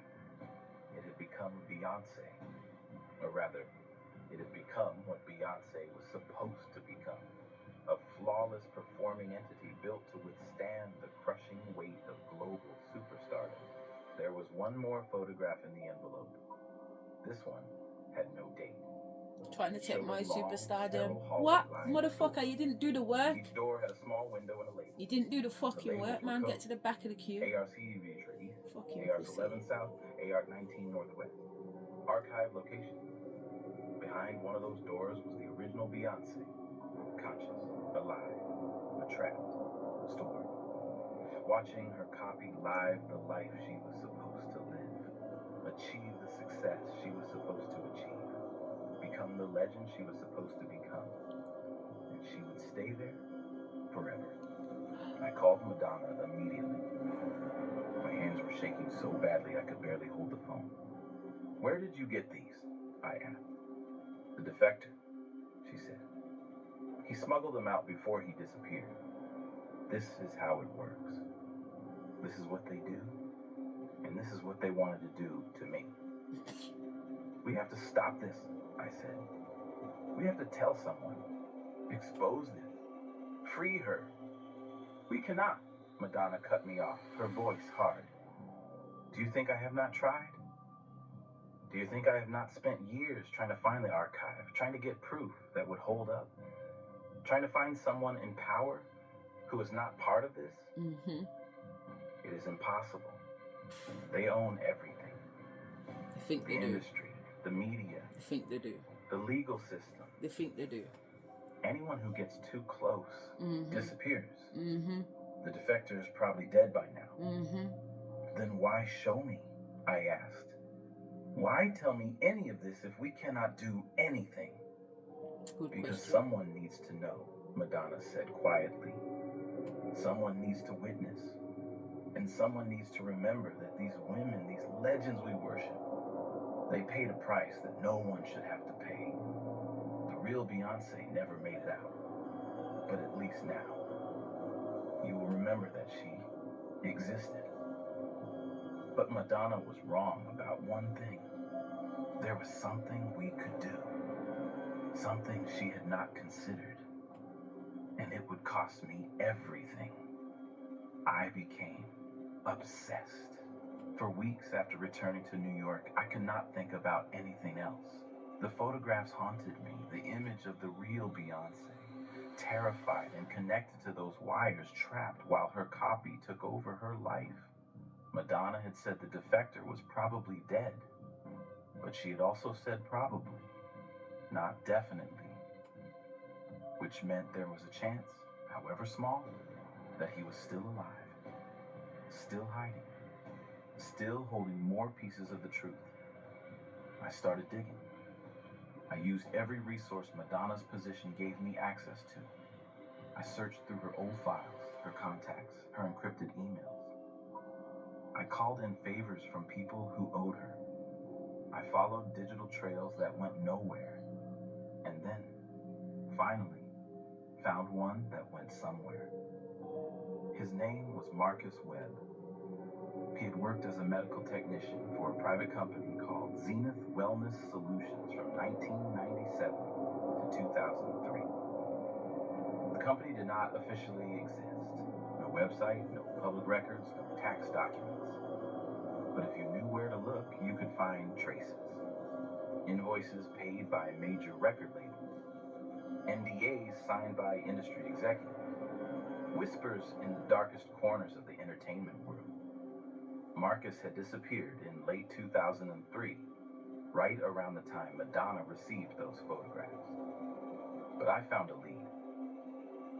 It had become Beyonce, or rather, it had become what Beyonce was supposed to become, a flawless performing entity built to withstand the crushing weight of global superstardom. There was one more photograph in the envelope. This one had no date. Trying to take my superstardom. What? Motherfucker, you didn't do the work. Each door had a small window and a label. You didn't do the fucking work, man. Get to the back of the queue. ARC Vitra East, Fucking ARC pussy. 11 South, ARC 19 Northwest. Archive location. Behind one of those doors was the original Beyonce. Conscious, alive, but trapped, stored. Watching her copy live the life she was supposed to live. Achieve the success she was supposed to achieve. Become the legend she was supposed to become. And she would stay there forever. I called Madonna immediately. My hands were shaking so badly I could barely hold the phone. Where did you get these? I asked. The defector, she said. He smuggled them out before he disappeared. This is how it works. This is what they do, and this is what they wanted to do to me. We have to stop this, I said. We have to tell someone. Expose them. Free her. We cannot. Madonna cut me off, her voice hard. Do you think I have not tried? Do you think I have not spent years trying to find the archive, trying to get proof that would hold up, trying to find someone in power who is not part of this? Mm-hmm. It is impossible. They own everything. They think they The do. industry, the media, They think they do. the legal system. They think they do. Anyone who gets too close disappears. Mm-hmm. The defector is probably dead by now. Mm-hmm. Then why show me? I asked. Why tell me any of this if we cannot do anything? Good Because question. someone needs to know, Madonna said quietly. Someone needs to witness. And someone needs to remember that these women, these legends we worship, they paid a price that no one should have to pay. The real Beyonce never made it out. But at least now, you will remember that she existed. But Madonna was wrong about one thing. There was something we could do. Something she had not considered. And it would cost me everything. I became obsessed. For weeks after returning to New York, I could not think about anything else. The photographs haunted me, the image of the real Beyonce, terrified and connected to those wires, trapped while her copy took over her life. Madonna had said the defector was probably dead, but she had also said probably, not definitely, which meant there was a chance, however small, that he was still alive, still hiding, still holding more pieces of the truth. I started digging. I used every resource Madonna's position gave me access to. I searched through her old files, her contacts, her encrypted emails. I called in favors from people who owed her. I followed digital trails that went nowhere. And then, finally, found one that went somewhere. His name was Marcus Webb. He had worked as a medical technician for a private company called Zenith Wellness Solutions from 1997 to 2003. The company did not officially exist. No website, no public records, no tax documents. But if you knew where to look, you could find traces. Invoices paid by major record labels. NDAs signed by industry executives. Whispers in the darkest corners of the entertainment world. Marcus had disappeared in late 2003, right around the time Madonna received those photographs. But I found a lead.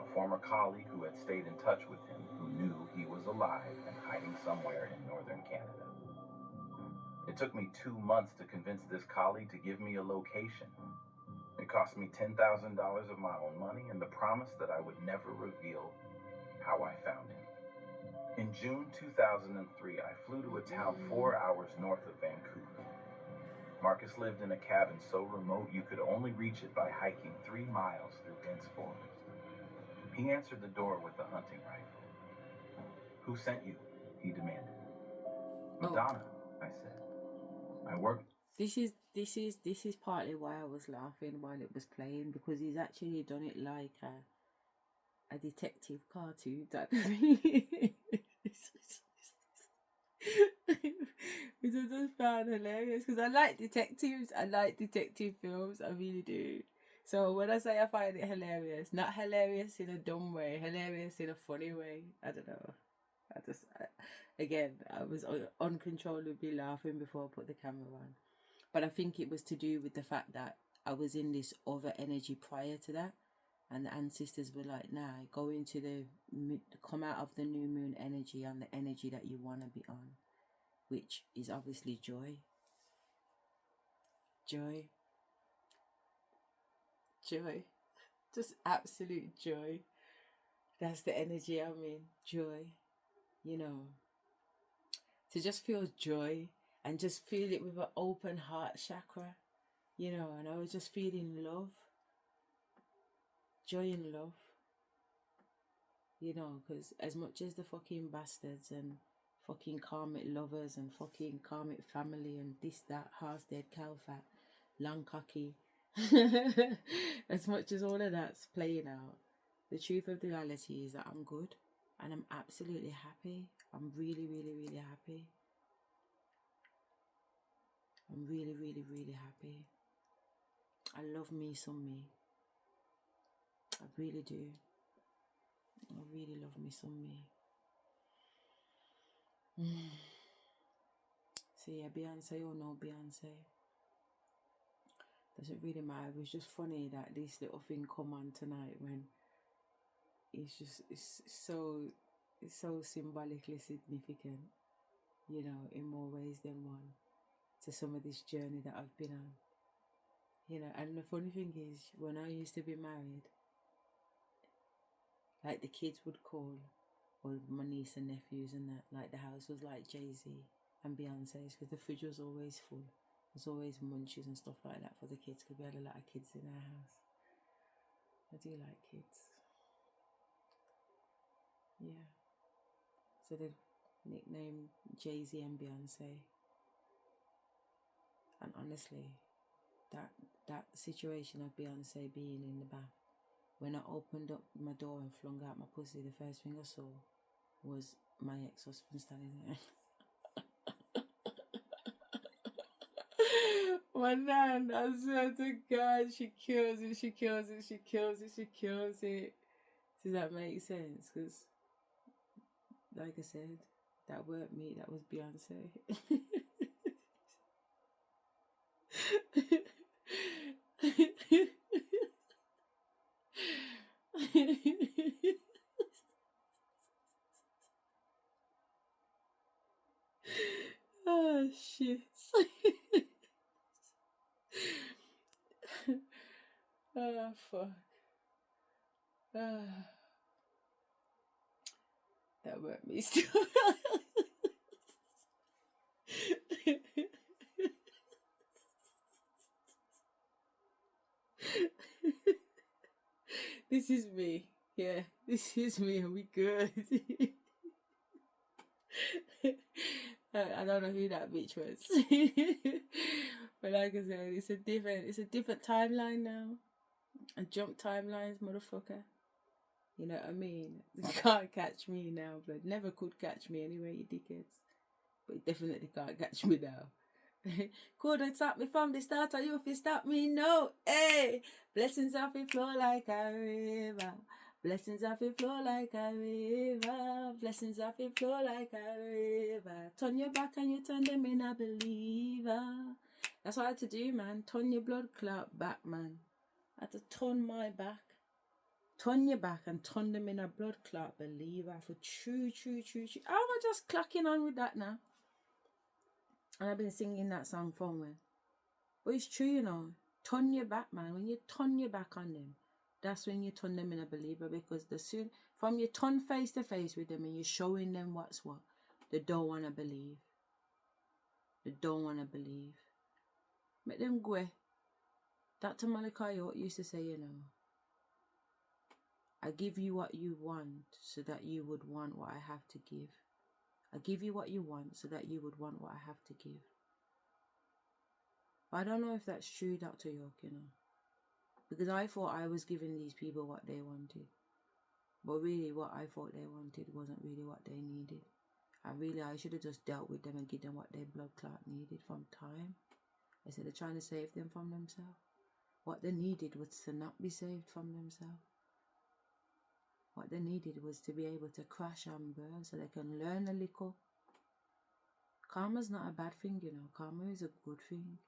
A former colleague who had stayed in touch with him, who knew he was alive and hiding somewhere in northern Canada. It took me 2 months to convince this colleague to give me a location. It cost me $10,000 of my own money and the promise that I would never reveal how I found him. In June 2003, I flew to a town 4 hours north of Vancouver. Marcus lived in a cabin so remote you could only reach it by hiking 3 miles through dense forest. He answered the door with a hunting rifle. Who sent you? He demanded. Madonna, I said. I worked. This is partly why I was laughing while it was playing, because he's actually done it like a detective cartoon type of thing. Which I just found hilarious, because I like detectives, I like detective films, I really do. So when I say I find it hilarious, not hilarious in a dumb way, hilarious in a funny way. I don't know. I was uncontrollably laughing before I put the camera on. But I think it was to do with the fact that I was in this other energy prior to that. And the ancestors were like, nah, go into come out of the new moon energy and the energy that you want to be on, which is obviously joy. Joy. Joy. Just absolute joy. That's the energy I'm in. Joy. You know. To just feel joy and just feel it with an open heart chakra. You know, and I was just feeling love. Joy and love. You know, because as much as the fucking bastards and fucking karmic lovers and fucking karmic family and this, that, house dead, cow fat, long cocky, as much as all of that's playing out, the truth of the reality is that I'm good and I'm absolutely happy. I'm really, really, really happy. I'm really, really, really happy. I love me some me. I really do. I really love me some me. So yeah, Beyonce or no Beyonce, doesn't really matter. It was just funny that this little thing come on tonight when it's so symbolically significant, you know, in more ways than one, to some of this journey that I've been on. You know, and the funny thing is, when I used to be married, like the kids would call, or my niece and nephews and that, like the house was like Jay-Z and Beyonce's, because the fridge was always full. There's always munchies and stuff like that for the kids, because we had a lot of kids in our house. I do like kids. Yeah. So the nickname Jay-Z and Beyonce. And honestly, that situation of Beyonce being in the bath, when I opened up my door and flung out my pussy, the first thing I saw was my ex-husband standing there. My nan, I swear to God, she kills it, she kills it, she kills it, she kills it. Does that make sense? Because, like I said, that weren't me, that was Beyonce. Oh shit. Oh fuck. That weren't me still. This is me. Yeah, this is me, and we good. I don't know who that bitch was. But like I said, it's a different timeline now. I jump timelines, motherfucker. You know what I mean? You can't catch me now, but never could catch me anyway, you dickheads. But you definitely can't catch me now. Couldn't stop me from the start, or you if you stop me, no. Hey, blessings of it flow like a river. Blessings of it flow like a river. Blessings of it flow like a river. Turn your back and you turn them in a believer. That's what I had to do, man. Turn your blood clot back, man. I had to turn my back. Turn your back and turn them in a blood clot believer. For true. How am I just clacking on with that now? And I've been singing that song for me. But it's true, you know. Turn your back, man. When you turn your back on them, that's when you turn them in a believer. Because from you turn face to face with them and you're showing them what's what, they don't want to believe. They don't want to believe. Make them go. Dr. Malachi used to say, you know, I give you what you want so that you would want what I have to give. I give you what you want so that you would want what I have to give. But I don't know if that's true, Dr. York, you know. Because I thought I was giving these people what they wanted. But really what I thought they wanted wasn't really what they needed. I should have just dealt with them and give them what their blood clot needed from time. Instead of trying to save them from themselves. What they needed was to not be saved from themselves. What they needed was to be able to crash and burn so they can learn a little. Karma's not a bad thing, you know. Karma is a good thing.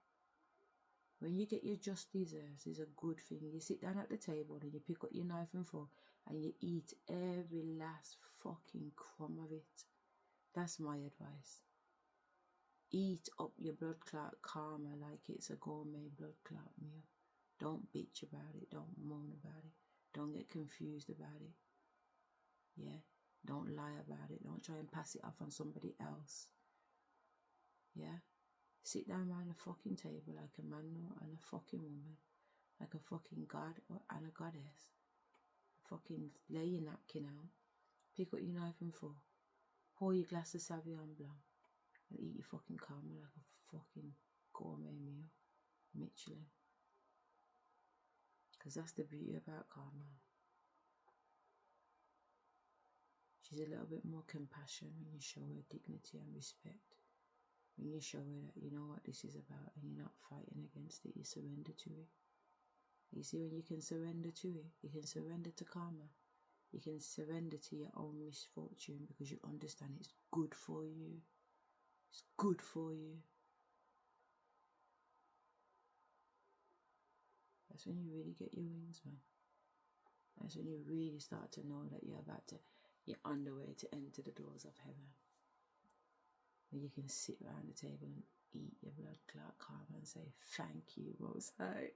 When you get your just desserts, it's a good thing. You sit down at the table and you pick up your knife and fork and you eat every last fucking crumb of it. That's my advice. Eat up your blood clot karma like it's a gourmet blood clot meal. Don't bitch about it. Don't moan about it. Don't get confused about it. Yeah? Don't lie about it. Don't try and pass it off on somebody else. Yeah? Sit down around a fucking table like a man and a fucking woman. Like a fucking god and a goddess. Fucking lay your napkin out. Pick up your knife and fork. Pour your glass of Sauvignon Blanc. And eat your fucking karma like a fucking gourmet meal. Michelin. Because that's the beauty about karma. She's a little bit more compassion when you show her dignity and respect. When you show her that you know what this is about and you're not fighting against it, you surrender to it. You see, when you can surrender to it, you can surrender to karma. You can surrender to your own misfortune because you understand it's good for you. It's good for you. That's when you really get your wings, man. That's when you really start to know that you're on the way to enter the doors of heaven. Where you can sit around the table and eat your blood clot karma and say, thank you, Most High.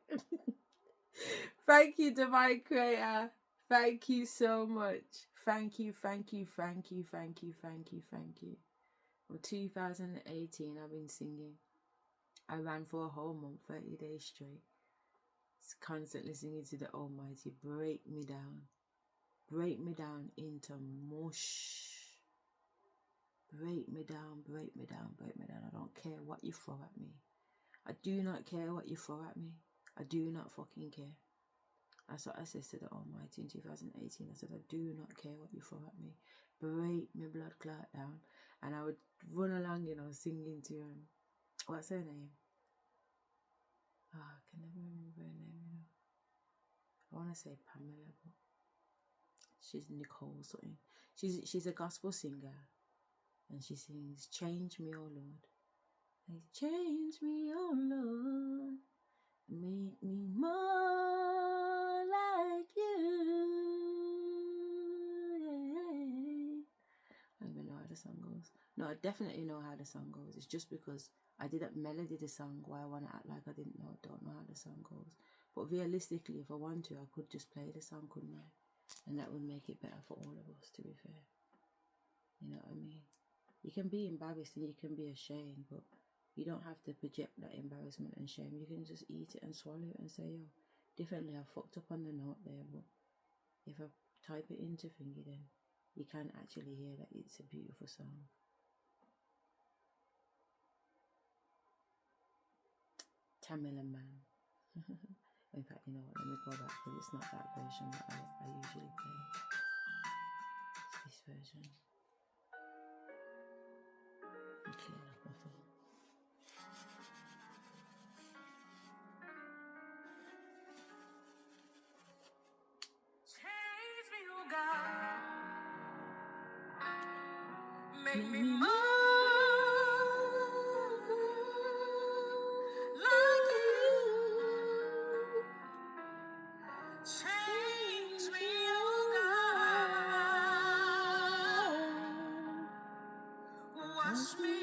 Thank you, Divine Creator. Thank you so much. Thank you, thank you, thank you, thank you, thank you, thank you. From 2018, I've been singing. I ran for a whole month, 30 days straight. Constantly singing to the Almighty, break me down into mush. Break me down, break me down, break me down. I don't care what you throw at me. I do not care what you throw at me. I do not fucking care. That's what I said to the Almighty in 2018. I said, I do not care what you throw at me. Break my blood clot down. And I would run along, singing to what's her name? I can never remember her name, I want to say Pamela, but she's Nicole something. She's a gospel singer. And she sings, change me, oh Lord. Like, change me, oh Lord. Make me more like you. Yeah. I don't even know how the song goes. No, I definitely know how the song goes. It's just because I didn't melody the song why I want to act like I don't know how the song goes. But realistically, if I want to, I could just play the song, couldn't I? And that would make it better for all of us, to be fair. You know what I mean? You can be embarrassed and you can be ashamed, but you don't have to project that embarrassment and shame. You can just eat it and swallow it and say, yo, differently, I fucked up on the note there, but if I type it into thingy, then you can actually hear that it's a beautiful song. Tamila Man. In fact, you know what, let me go back because it's not that version that I usually play. It's this version. I'm cleaning up my phone. Change me, oh God. Make me more like you. Change me, oh God. Wash me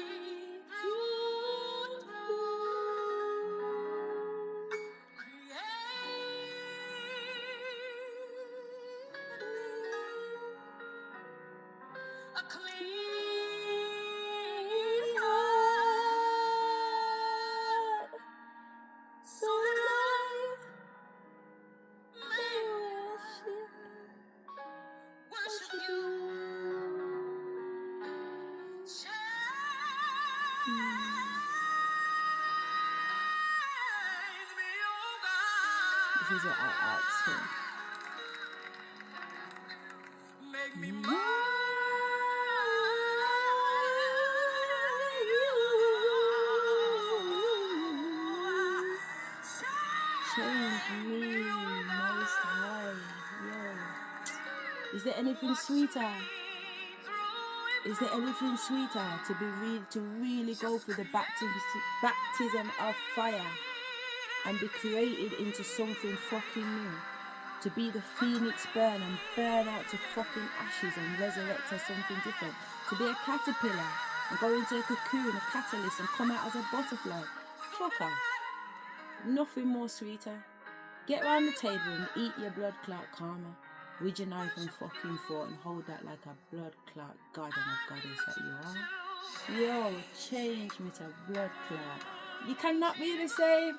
through and through. Create a clean heart, so that I may worship you. Change me, oh God. This is what I asked for. Make me more like you. Change me, Most High. Yeah. Is there anything sweeter? Is there anything sweeter to really go through the baptism of fire and be created into something fucking new? To be the phoenix burn and burn out to fucking ashes and resurrect as something different. To be a caterpillar and go into a cocoon, a catalyst, and come out as a butterfly. Fuck off. Nothing more sweeter. Get round the table and eat your blood clot karma with your knife and fucking fork and hold that like a blood clot god and a goddess that you are. Yo, change me to blood clot. You cannot be the same.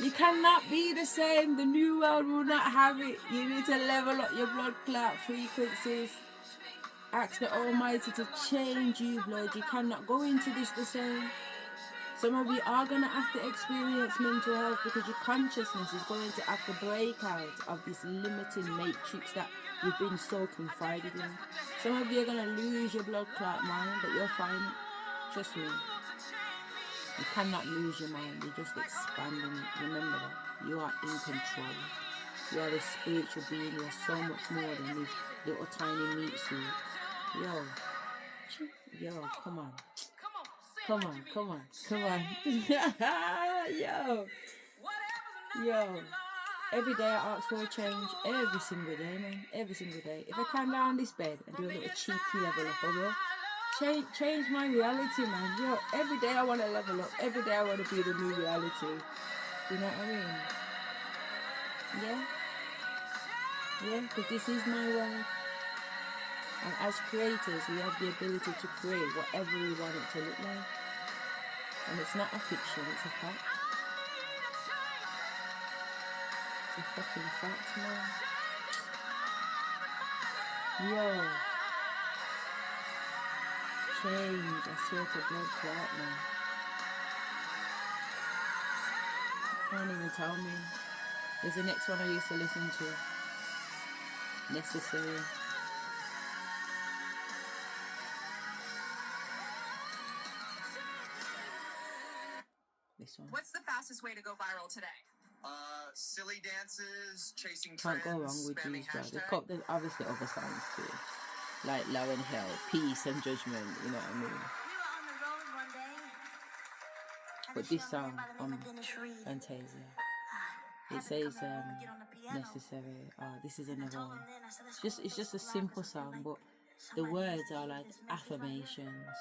You cannot be the same. The new world will not have it. You need to level up your blood clot frequencies. Ask the Almighty to change you, blood. You cannot go into this the same. Some of you are going to have to experience mental health because your consciousness is going to have to break out of this limiting matrix that you've been so confided in. Some of you are going to lose your blood clot mind, but you'll find it. Trust me. You cannot lose your mind. You're just expanding it. Remember that. You are in control. You are a spiritual being. You're so much more than these little tiny meat suits. Yo, come on. Come on, come on, come on. Yo. Every day I ask for a change. Every single day, man. Every single day. If I can lie on this bed and do a little cheeky level up, I will. Change my reality, man. Yo, every day I want to level up. Every day I want to be the new reality. You know what I mean? Yeah? Yeah, because this is my world. And as creators, we have the ability to create whatever we want it to look like. And it's not a fiction, it's a fact. It's a fucking fact, man. Yo. Change, I swear to blood clot, man. Can't even tell me. There's the next one I used to listen to. Necessary. This one. What's the fastest way to go viral today? Silly dances, chasing trends. Can't go wrong with these, bro. There's obviously other songs too. Like Love and Hell, Peace and Judgment, you know what I mean? But this song from Fantasia, it says necessary. This is another one. It's just a simple song, but the words are like affirmations.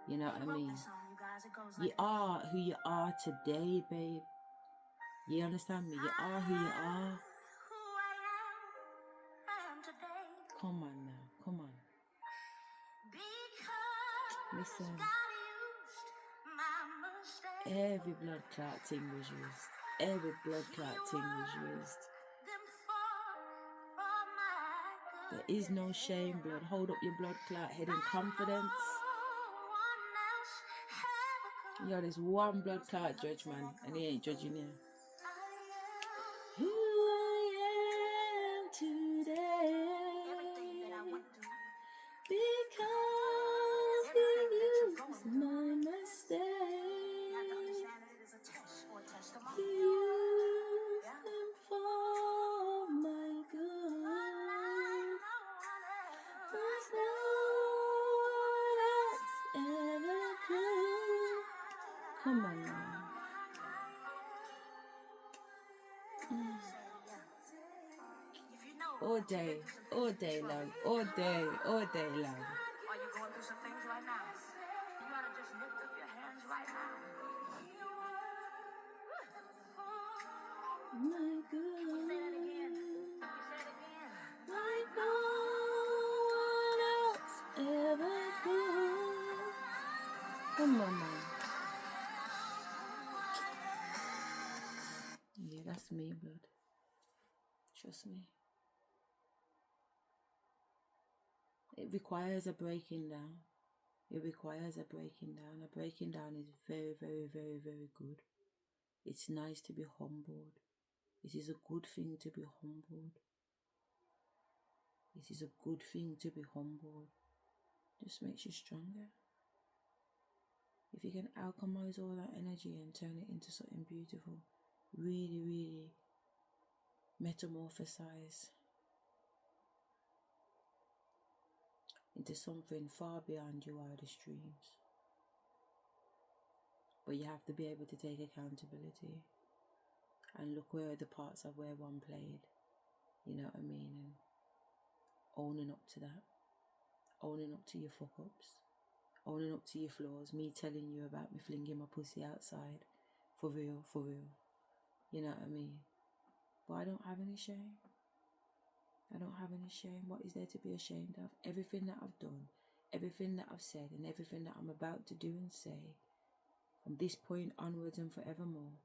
You know what I mean? You are who you are today, babe. You understand me? You are who you are. Come on now, come on. Listen. Every blood clot thing was used. Every blood clot thing was used. There is no shame, blood. Hold up your blood clot head in confidence. Yo, there's one blood clot judge, man, and he ain't judging you. Who I am today, because he used my mistake. He used them for my good. There's no one else ever could. Come on now. All day long, all day long. Are you going through some things right now? You gotta just lift up your hands right now. My good. You say it again. Like no one else ever could. Come on, man. Yeah, that's me, blood. Trust me. It requires a breaking down. It requires a breaking down. A breaking down is very, very, very, very good. It's nice to be humbled. It is a good thing to be humbled. It is a good thing to be humbled. Just makes you stronger. If you can alchemize all that energy and turn it into something beautiful, really, really metamorphosize into something far beyond your wildest dreams. But you have to be able to take accountability and look where the parts of where one played, you know what I mean, and owning up to that, owning up to your fuck-ups, owning up to your flaws, me telling you about me flinging my pussy outside, for real, you know what I mean. But I don't have any shame. I don't have any shame. What is there to be ashamed of? Everything that I've done, everything that I've said, and everything that I'm about to do and say, from this point onwards and forevermore,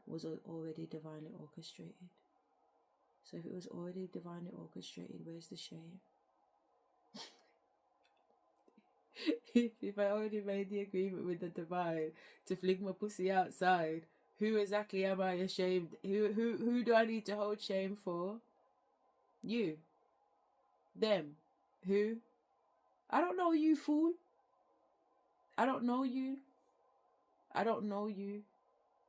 was already divinely orchestrated. So if it was already divinely orchestrated, where's the shame? if I already made the agreement with the divine to fling my pussy outside, who exactly am I ashamed? Who do I need to hold shame for? You. Them. Who? I don't know you, fool. I don't know you. I don't know you.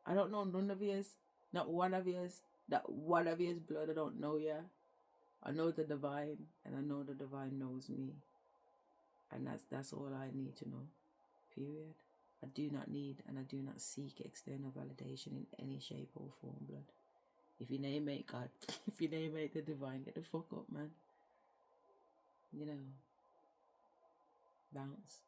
I don't know none of yours. Not one of yours. Not one of yours blood. I don't know ya. I know the divine, and I know the divine knows me. And that's all I need to know. Period. I do not need and I do not seek external validation in any shape or form, blood. If your name ain't God, if your name ain't the divine, get the fuck up, man. You know, bounce.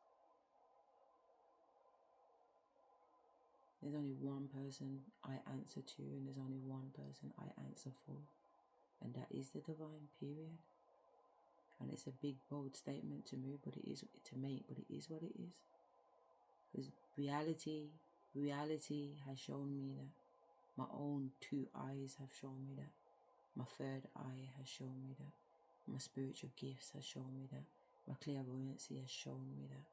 There's only one person I answer to, and there's only one person I answer for, and that is the divine, period. And it's a big, bold statement to me, but it is to make, but it is what it is. Because reality has shown me that. My own two eyes have shown me that. My third eye has shown me that. My spiritual gifts has shown me that. My clairvoyancy has shown me that.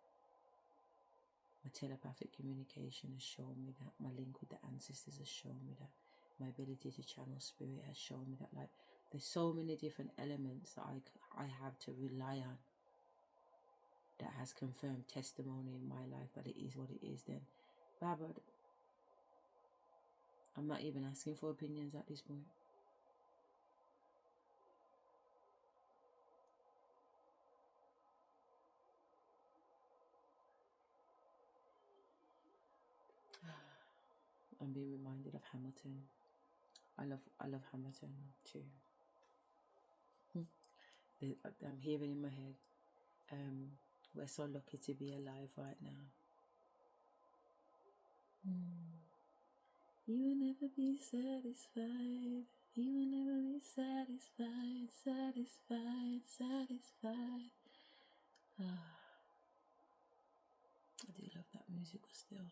My telepathic communication has shown me that. My link with the ancestors has shown me that. My ability to channel spirit has shown me that. Like, there's so many different elements that I have to rely on that has confirmed testimony in my life that it is what it is. Then, Baba, I'm not even asking for opinions at this point. I'm being reminded of Hamilton. I love Hamilton too. I'm hearing in my head, we're so lucky to be alive right now. You will never be satisfied. You will never be satisfied, satisfied, satisfied. I do love that music still.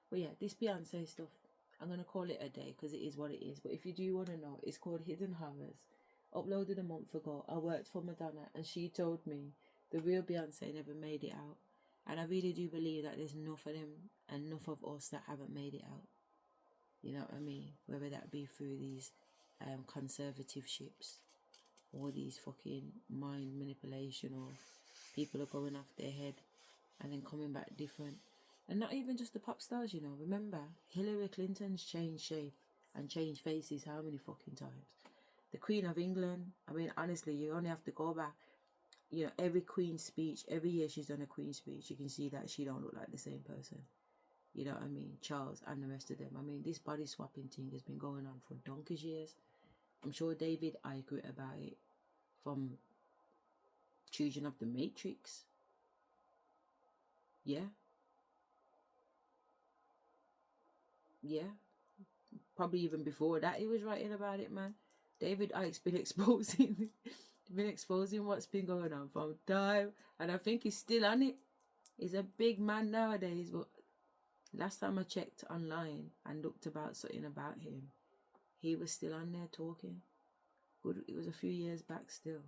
But yeah, this Beyonce stuff, I'm going to call it a day because it is what it is. But if you do want to know, it's called Hidden Horrors. Uploaded a month ago. I worked for Madonna and she told me the real Beyonce never made it out. And I really do believe that there's enough of them and enough of us that haven't made it out. You know what I mean? Whether that be through these conservative ships or these fucking mind manipulation, or people are going off their head and then coming back different. And not even just the pop stars, you know. Remember, Hillary Clinton's changed shape and changed faces how many fucking times? The Queen of England, I mean, honestly, you only have to go back. You know, every Queen's speech, every year she's done a Queen's speech, you can see that she don't look like the same person. You know what I mean? Charles and the rest of them. I mean, this body swapping thing has been going on for donkey's years. I'm sure David Icke wrote about it from Children of the Matrix. Yeah. Yeah. Probably even before that he was writing about it, man. David Icke's been exposing what's been going on from time, and I think he's still on it. He's a big man nowadays, but last time I checked online and looked about something about him, he was still on there talking. Good, it was a few years back still,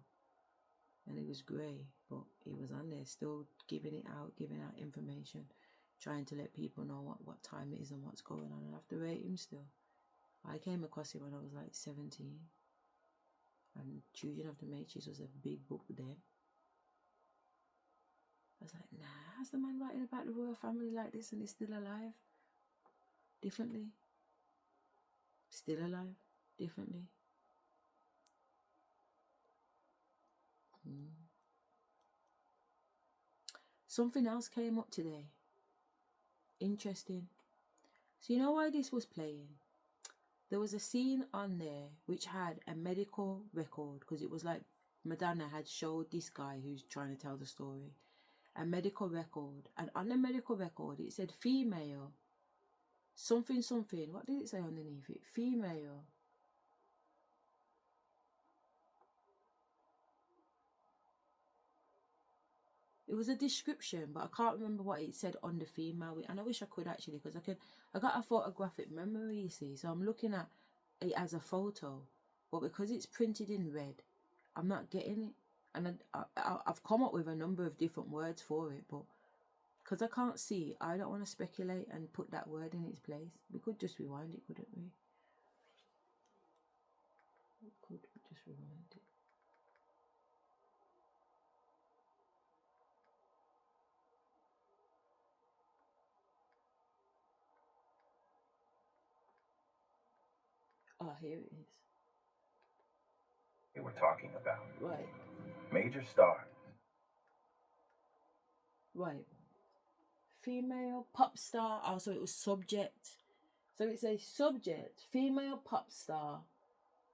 and he was grey, but he was on there still giving out information, trying to let people know what time it is and what's going on. And I have to rate him still. I came across it when I was like 17, and Children of the Matrix was a big book then. I was like, nah, how's the man writing about the royal family like this and he's still alive? Differently. Still alive. Differently. Something else came up today. Interesting. So you know why this was playing? There was a scene on there which had a medical record, because it was like Madonna had showed this guy who's trying to tell the story a medical record, and on the medical record it said female something. What did it say underneath it? Female. It was a description, but I can't remember what it said on the female. And I wish I could actually, because I got a photographic memory, you see. So I'm looking at it as a photo, but because it's printed in red, I'm not getting it. And I've come up with a number of different words for it, but because I can't see, I don't want to speculate and put that word in its place. We could just rewind it, couldn't we? We could just rewind it. here it is. They were talking about. Right. Major stars. Right. Female pop star. Also, it was subject. So it says subject, female pop star.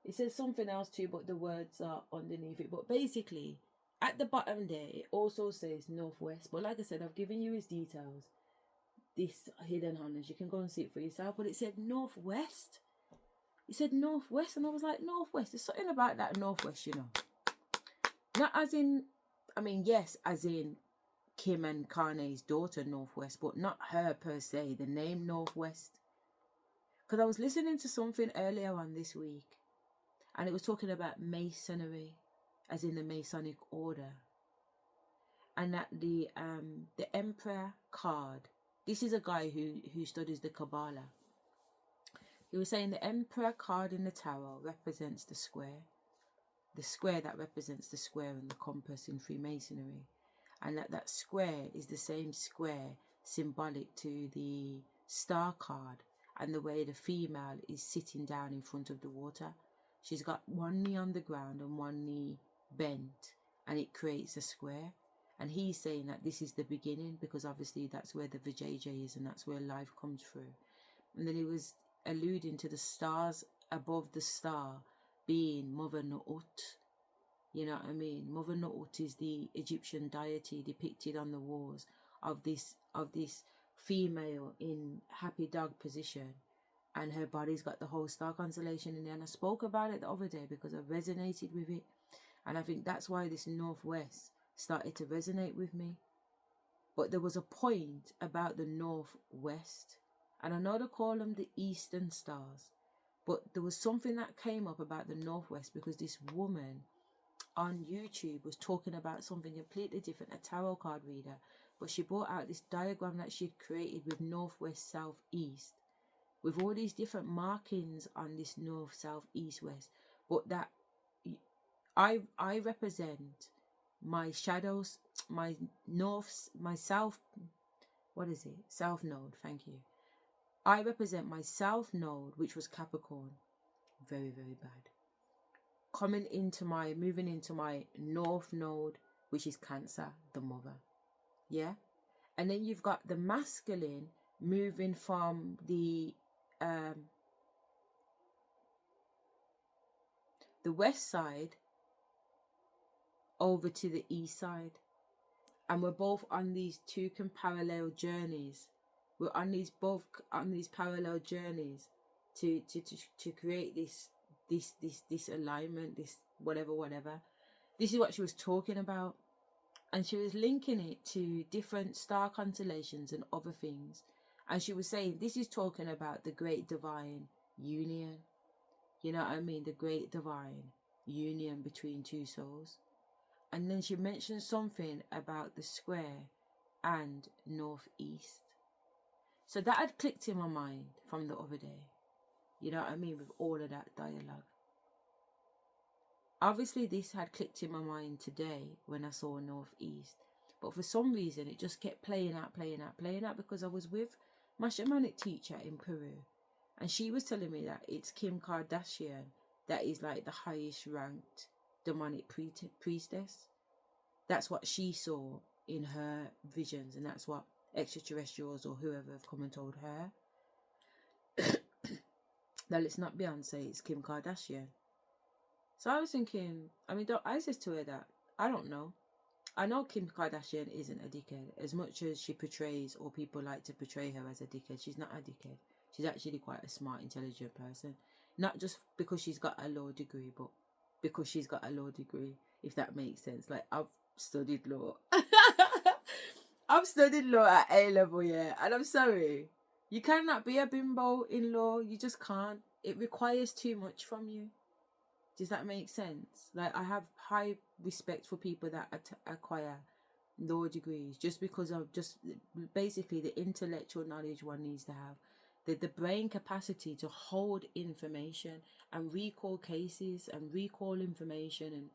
It says something else too, but the words are underneath it. But basically, at the bottom there, it also says Northwest. But like I said, I've given you his details. This hidden honors, you can go and see it for yourself. But it said Northwest. It said Northwest, and I was like, Northwest. There's something about that Northwest, you know. Not as in, I mean, yes, as in Kim and Kane's daughter Northwest, but not her per se. The name Northwest. Because I was listening to something earlier on this week, and it was talking about masonry, as in the Masonic order, and that the Emperor card. This is a guy who studies the Kabbalah. He was saying the Emperor card in the tarot represents the square that represents the square and the compass in Freemasonry, and that square is the same square symbolic to the star card, and the way the female is sitting down in front of the water. She's got one knee on the ground and one knee bent, and it creates a square. And he's saying that this is the beginning, because obviously that's where the Vajayjay is, and that's where life comes through. And then he was alluding to the stars above the star being Mother Nu'ut. You know what I mean? Mother Nu'ut is the Egyptian deity depicted on the walls of this female in happy dog position, and her body's got the whole star constellation in there. And I spoke about it the other day because I resonated with it, and I think that's why this Northwest started to resonate with me. But there was a point about the Northwest, and I know they call them the Eastern Stars, but there was something that came up about the Northwest because this woman on YouTube was talking about something completely different, a tarot card reader, but she brought out this diagram that she'd created with Northwest, South, East, with all these different markings on this North, South, East, West. But that I represent my shadows, my north, my south, what is it? South node, thank you. I represent my south node, which was Capricorn. Very, very bad. Moving into my north node, which is Cancer, the mother. Yeah? And then you've got the masculine moving from the west side over to the east side, and we're both on these two parallel journeys. We're on these parallel journeys to create this alignment, this whatever. This is what she was talking about, and she was linking it to different star constellations and other things. And she was saying this is talking about the great divine union. You know what I mean? The great divine union between two souls. And then she mentioned something about the square and northeast. So that had clicked in my mind from the other day. You know what I mean? With all of that dialogue. Obviously, this had clicked in my mind today when I saw northeast. But for some reason, it just kept playing out because I was with my shamanic teacher in Peru. And she was telling me that it's Kim Kardashian that is like the highest ranked demonic priestess. That's what she saw in her visions, and that's what extraterrestrials or whoever have come and told her. That it's not Beyonce, it's Kim Kardashian. So I was thinking, I mean, I said to her that I don't know. I know Kim Kardashian isn't a dickhead. As much as she portrays, or people like to portray her as a dickhead, she's not a dickhead. She's actually quite a smart, intelligent person. Not just because she's got a law degree, but because she's got a law degree, if that makes sense. Like, I've studied law. I've studied law at A level, yeah. And I'm sorry. You cannot be a bimbo in law. You just can't. It requires too much from you. Does that make sense? Like, I have high respect for people that acquire law degrees just because of just basically the intellectual knowledge one needs to have. The brain capacity to hold information and recall cases and recall information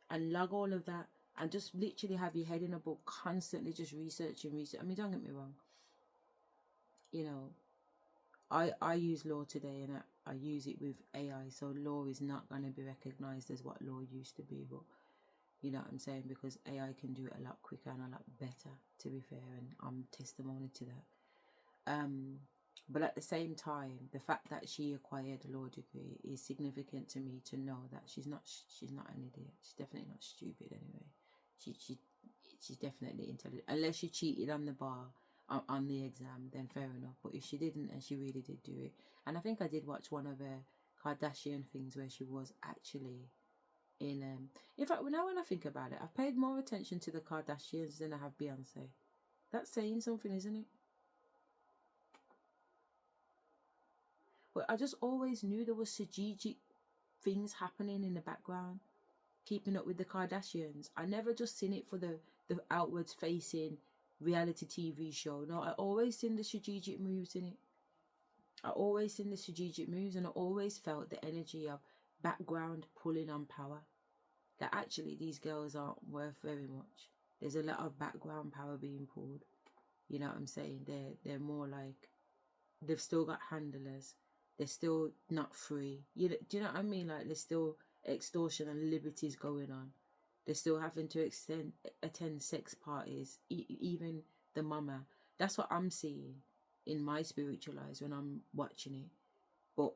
and log all of that and just literally have your head in a book constantly just researching. I mean, don't get me wrong. You know, I use law today and I use it with AI, so law is not going to be recognized as what law used to be, but you know what I'm saying, because AI can do it a lot quicker and a lot better, to be fair, and I'm testimony to that. But at the same time, the fact that she acquired a law degree is significant to me, to know that she's not an idiot. She's definitely not stupid anyway. She's definitely intelligent, unless she cheated on the bar on the exam, then fair enough. But if she didn't, and she really did do it, and I think I did watch one of her Kardashian things where she was actually in fact, now when I think about it, I've paid more attention to the Kardashians than I have Beyonce. That's saying something, isn't it? But I just always knew there was strategic things happening in the background, keeping up with the Kardashians. I never just seen it for the outwards facing reality TV show. No, I always seen the strategic moves in it. I always seen the strategic moves, and I always felt the energy of background pulling on power. That actually these girls aren't worth very much. There's a lot of background power being pulled. You know what I'm saying? They're more like, they've still got handlers. They're still not free. Do you know what I mean? Like, there's still extortion and liberties going on. They're still having to attend sex parties, even the mama. That's what I'm seeing in my spiritual eyes when I'm watching it. But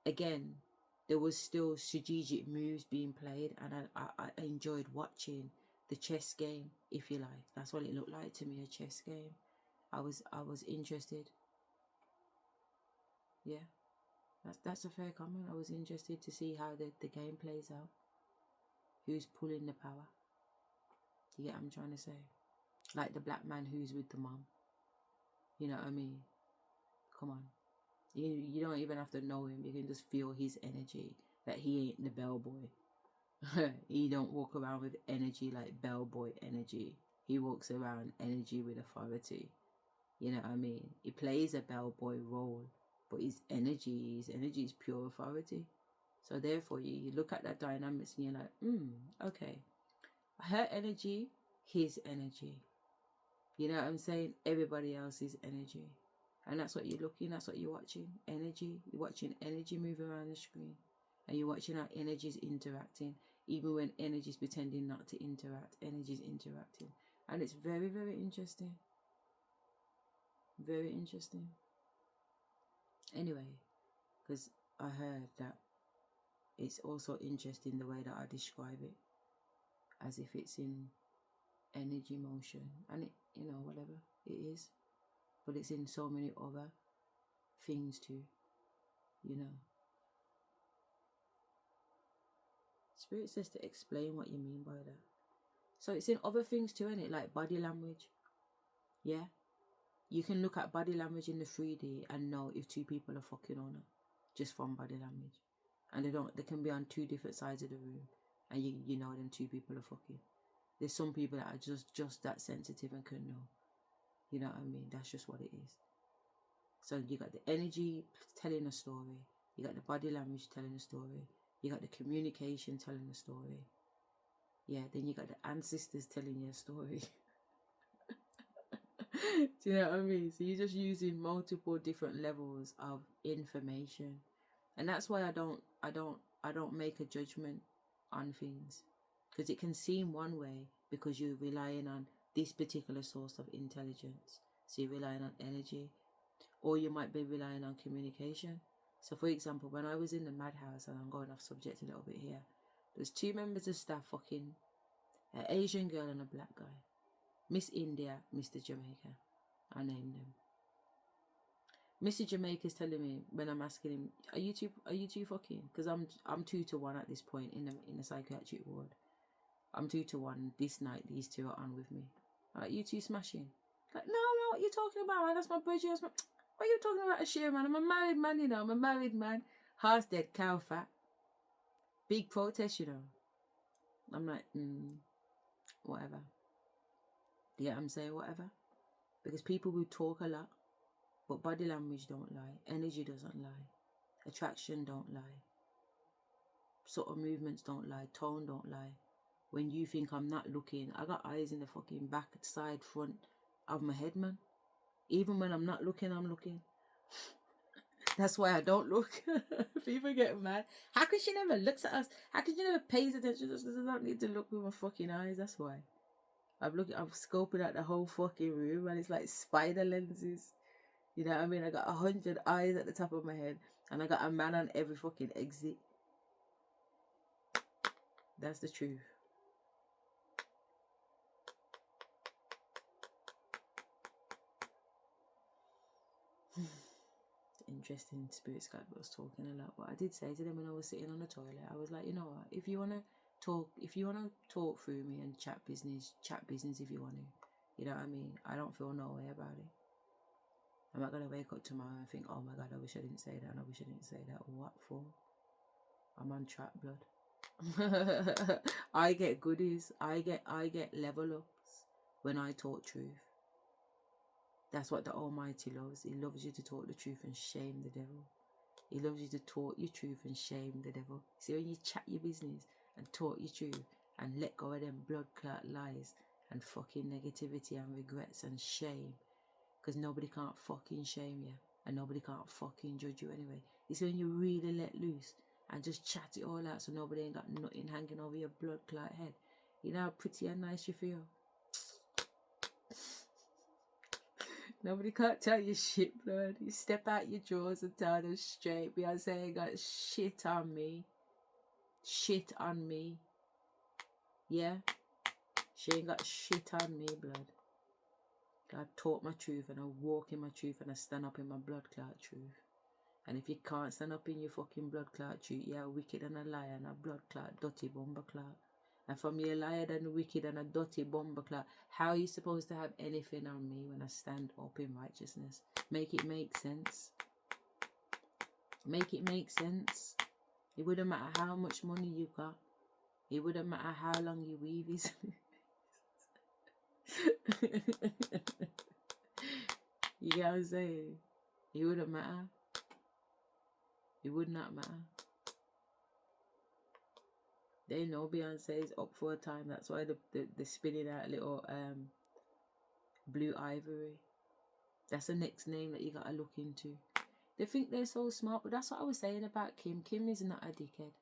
again, there was still strategic moves being played, and I enjoyed watching the chess game, if you like. That's what it looked like to me, a chess game. I was interested. Yeah, that's a fair comment. I was interested to see how the game plays out. Who's pulling the power? You get what I'm trying to say? Like the black man who's with the mom. You know what I mean? Come on. You don't even have to know him. You can just feel his energy, that he ain't the bellboy. He don't walk around with energy like bellboy energy. He walks around energy with authority. You know what I mean? He plays a bellboy role, but his energy is pure authority. So therefore, you look at that dynamics and you're like, okay. Her energy, his energy. You know what I'm saying? Everybody else's energy. And that's what you're looking, that's what you're watching. Energy. You're watching energy move around the screen. And you're watching how energy's interacting. Even when energy's pretending not to interact, energy's interacting. And it's very, very interesting. Very interesting. Anyway, because I heard that it's also interesting the way that I describe it. As if it's in energy motion. And it, whatever it is. But it's in so many other things too. Spirit says to explain what you mean by that. So it's in other things too, isn't it? Like body language. Yeah. You can look at body language in the 3D and know if two people are fucking or not. Just from body language. And they can be on two different sides of the room. And you know them two people are fucking. There's some people that are just that sensitive and can know. You know what I mean? That's just what it is. So you got the energy telling a story. You got the body language telling a story. You got the communication telling a story. Yeah, then you got the ancestors telling you a story. Do you know what I mean? So you're just using multiple different levels of information. And that's why I don't make a judgment on things. Because it can seem one way because you're relying on this particular source of intelligence. So you're relying on energy. Or you might be relying on communication. So for example, when I was in the madhouse, and I'm going off subject a little bit here, there's two members of staff fucking an Asian girl and a black guy. Miss India, Mr. Jamaica. I named them. Mr. Jamaica's telling me when I'm asking him, are you two fucking? Because I'm 2-1 at this point in the psychiatric ward. I'm 2-1. This night these two are on with me. I'm like, you two smashing? Like, no, what you talking about, man? That's my bridge. What are you talking about, Asherah, man? I'm a married man, I'm a married man. Heart's dead, cow fat. Big protest, I'm like, whatever. You get what I'm saying? Whatever. Because people will talk a lot, but body language don't lie. Energy doesn't lie. Attraction don't lie. Sort of movements don't lie. Tone don't lie. When you think I'm not looking, I got eyes in the fucking back, side, front of my head, man. Even when I'm not looking, I'm looking. That's why I don't look. People get mad. How can she never looks at us? How can she never pays attention to us? Because I don't need to look with my fucking eyes. That's why. I'm scoping out the whole fucking room, and it's like spider lenses. You know what I mean? I got 100 eyes at the top of my head, and I got a man on every fucking exit. That's the truth. Interesting. Spirit Skype was talking a lot, but I did say to them when I was sitting on the toilet, I was like, you know what? If you wanna talk through me and chat business if you want to. You know what I mean? I don't feel no way about it. I'm not gonna wake up tomorrow and think, oh my god, I wish I didn't say that, and I wish I didn't say that. What for? I'm on track, blood. I get goodies. I get level ups when I talk truth. That's what the Almighty loves. He loves you to talk the truth and shame the devil. He loves you to talk your truth and shame the devil. See, when you chat your business and talk your truth and let go of them blood clot lies and fucking negativity and regrets and shame, because nobody can't fucking shame you and nobody can't fucking judge you anyway. It's when you really let loose and just chat it all out so nobody ain't got nothing hanging over your blood clot head. You know how pretty and nice you feel? Nobody can't tell you shit, blood. You step out your drawers and tell them straight. Beyonce ain't got shit on me. Shit on me. Yeah? She ain't got shit on me, blood. I talk my truth and I walk in my truth and I stand up in my blood clot truth. And if you can't stand up in your fucking blood clot truth, you're a wicked and a liar and a blood clot, dirty bomber clot. And from your liar and wicked and a dirty bomber clot, how are you supposed to have anything on me when I stand up in righteousness? Make it make sense. Make it make sense. It wouldn't matter how much money you got. It wouldn't matter how long your weave is. You get what I'm saying? It wouldn't matter. It would not matter. They know Beyonce is up for a time. That's why they're spinning out little Blue Ivory. That's the next name that you gotta look into. They think they're so smart, but that's what I was saying about Kim. Kim is not a dickhead.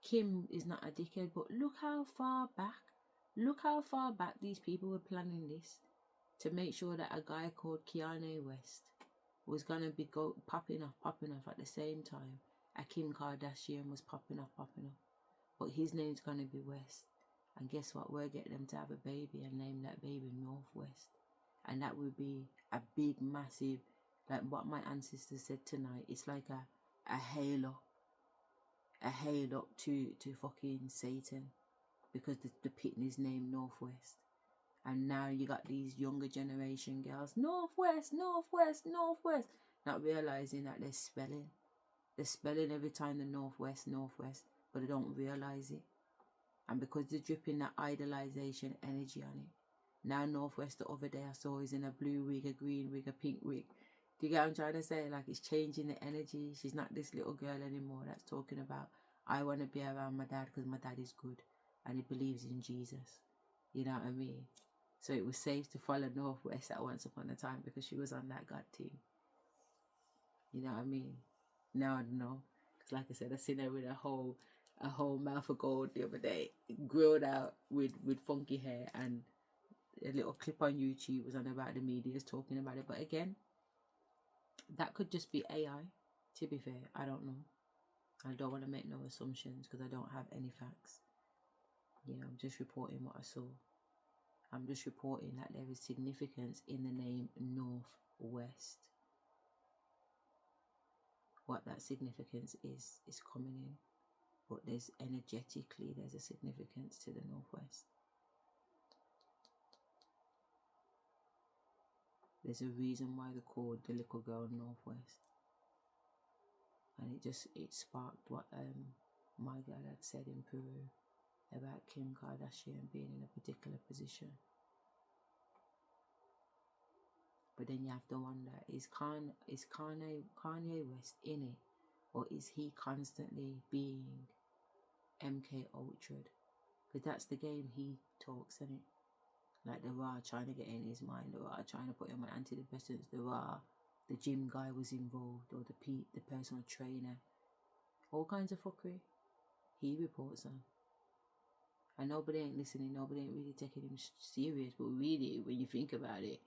Kim is not a dickhead, but look how far back these people were planning this to make sure that a guy called Kanye West was gonna be popping off at the same time a Kim Kardashian was popping off. But his name's gonna be West. And guess what? We're getting them to have a baby and name that baby Northwest. And that would be a big, massive, like what my ancestors said tonight. It's like a halo. A halo to fucking Satan. Because the pitney's named Northwest. And now you got these younger generation girls, Northwest, Northwest, Northwest. Not realizing that they're spelling. They're spelling every time the Northwest, Northwest. But they don't realize it. And because they're dripping that idolization energy on it. Now Northwest the other day I saw is in a blue wig, a green wig, a pink wig. Do you get what I'm trying to say? Like it's changing the energy. She's not this little girl anymore that's talking about, I want to be around my dad because my dad is good. And he believes in Jesus. You know what I mean? So it was safe to follow Northwest at once upon a time because she was on that God team. You know what I mean? Now I don't know. Because like I said, I seen her with a whole mouth of gold the other day. Grilled out with funky hair, and a little clip on YouTube was on about the media's talking about it. But again, that could just be AI. To be fair, I don't know. I don't want to make no assumptions because I don't have any facts. You know, I'm just reporting what I saw. I'm just reporting that there is significance in the name Northwest. What that significance is coming in. But there's energetically, there's a significance to the Northwest. There's a reason why they called the little girl Northwest. And it sparked what my dad had said in Peru about Kim Kardashian being in a particular position. But then you have to wonder, is Kanye West in it? Or is he constantly being MK Ultra'd? Because that's the game he talks, isn't it? Like the Ra trying to get in his mind, the Ra trying to put him on antidepressants, the Ra the gym guy was involved, or the personal trainer. All kinds of fuckery. He reports on. And nobody ain't listening, nobody ain't really taking him serious. But really, when you think about it,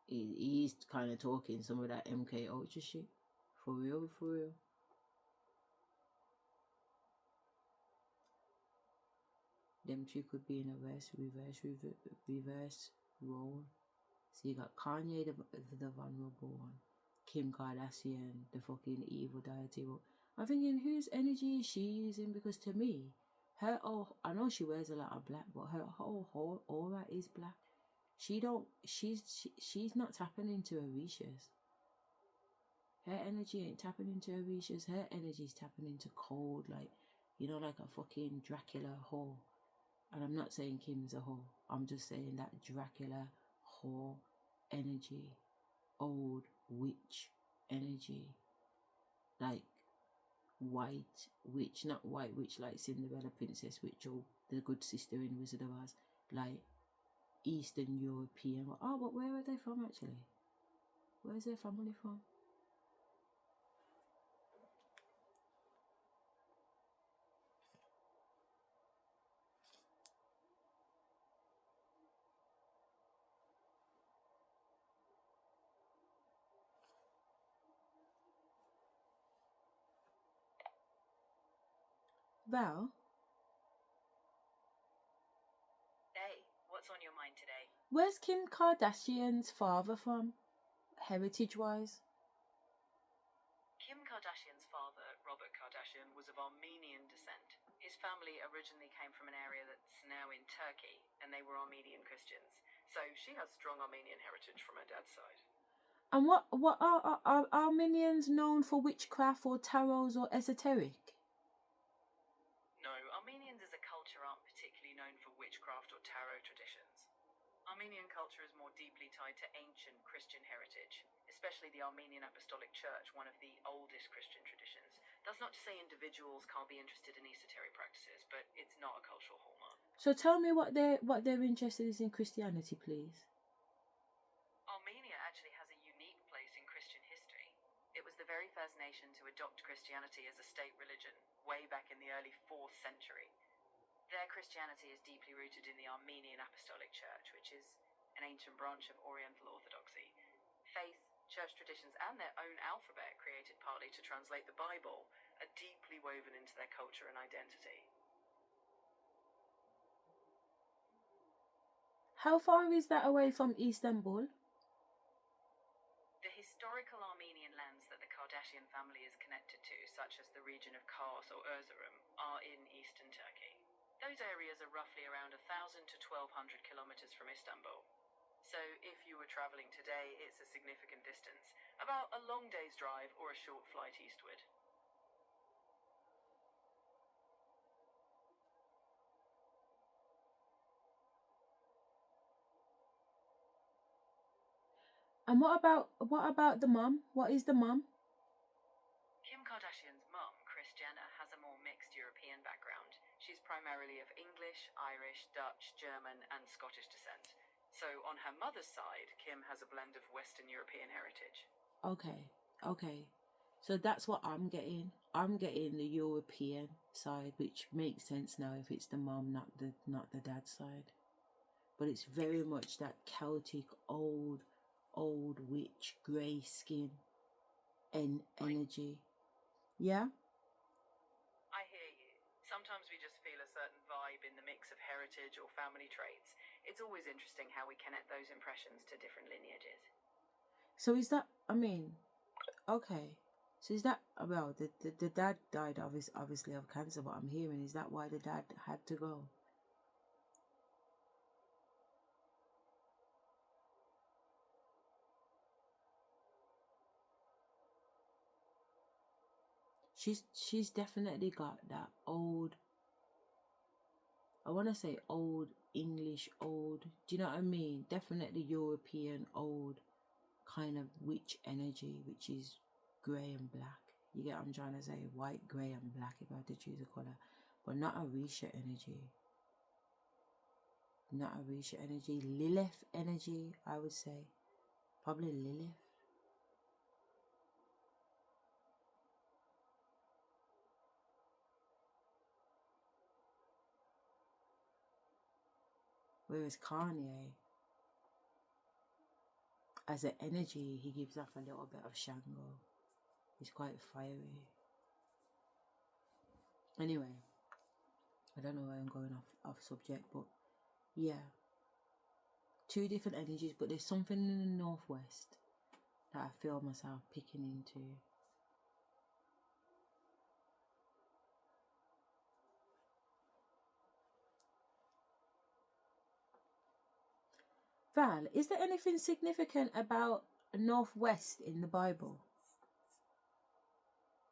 he's kind of talking some of that MK Ultra shit. For real, for real. Them two could be in a reverse role. So you got Kanye, the vulnerable one, Kim Kardashian, the fucking evil deity. I'm thinking, whose energy is she using? Because to me, I know she wears a lot of black, but her whole aura is black. She's not tapping into Orishas. Her energy ain't tapping into Orishas. Her energy is tapping into cold, like a fucking Dracula whore. And I'm not saying Kim's a whore. I'm just saying that Dracula whore energy, old witch energy, like white witch, not white witch like Cinderella Princess Witch or the good sister in Wizard of Oz, like Eastern European. Oh, but where are they from actually? Where's their family from? Val? Hey, what's on your mind today? Where's Kim Kardashian's father from, heritage-wise? Kim Kardashian's father, Robert Kardashian, was of Armenian descent. His family originally came from an area that's now in Turkey, and they were Armenian Christians. So she has strong Armenian heritage from her dad's side. And what are Armenians known for, witchcraft or tarots or esoteric? No, Armenians as a culture aren't particularly known for witchcraft or tarot traditions. Armenian culture is more deeply tied to ancient Christian heritage, especially the Armenian Apostolic Church, one of the oldest Christian traditions. That's not to say individuals can't be interested in esoteric practices, but it's not a cultural hallmark. So tell me what they're interested in Christianity, please. Armenia actually has a unique place in Christian history. It was the very first nation to adopt Christianity as a state religion, way back in the early 4th century. Their Christianity is deeply rooted in the Armenian Apostolic Church, which is an ancient branch of Oriental Orthodoxy. Faith, church traditions, and their own alphabet, created partly to translate the Bible, are deeply woven into their culture and identity. How far is that away from Istanbul? The historical Armenian lands that the Kardashian family is connected to, such as the region of Kars or Erzurum, are in eastern Turkey. Those areas are roughly around 1,000 to 1,200 kilometers from Istanbul. So if you were traveling today, it's a significant distance, about a long day's drive or a short flight eastward. And what about the mum? What is the mum? Kim Kardashian's mum, Kris Jenner, has a more mixed European background. She's primarily of English, Irish, Dutch, German, and Scottish descent. So on her mother's side, Kim has a blend of Western European heritage. Okay. So that's what I'm getting. I'm getting the European side, which makes sense now if it's the mum, not the dad's side. But it's very much that Celtic old witch, grey skin and energy. Yeah? I hear you. Sometimes we just feel a certain vibe in the mix of heritage or family traits. It's always interesting how we connect those impressions to different lineages. So is that, okay. So is that, well, the dad died obviously of cancer, but I'm hearing, is that why the dad had to go? She's definitely got that old, I want to say old English, do you know what I mean? Definitely European old kind of witch energy, which is grey and black. You get what I'm trying to say? White, grey and black if I had to choose a colour. But not Orisha energy. Not Orisha energy. Lilith energy, I would say. Probably Lilith. Whereas Kanye, as an energy, he gives off a little bit of Shango. He's quite fiery. Anyway, I don't know why I'm going off subject, but yeah. 2 different energies, but there's something in the northwest that I feel myself picking into. Val, is there anything significant about northwest in the Bible?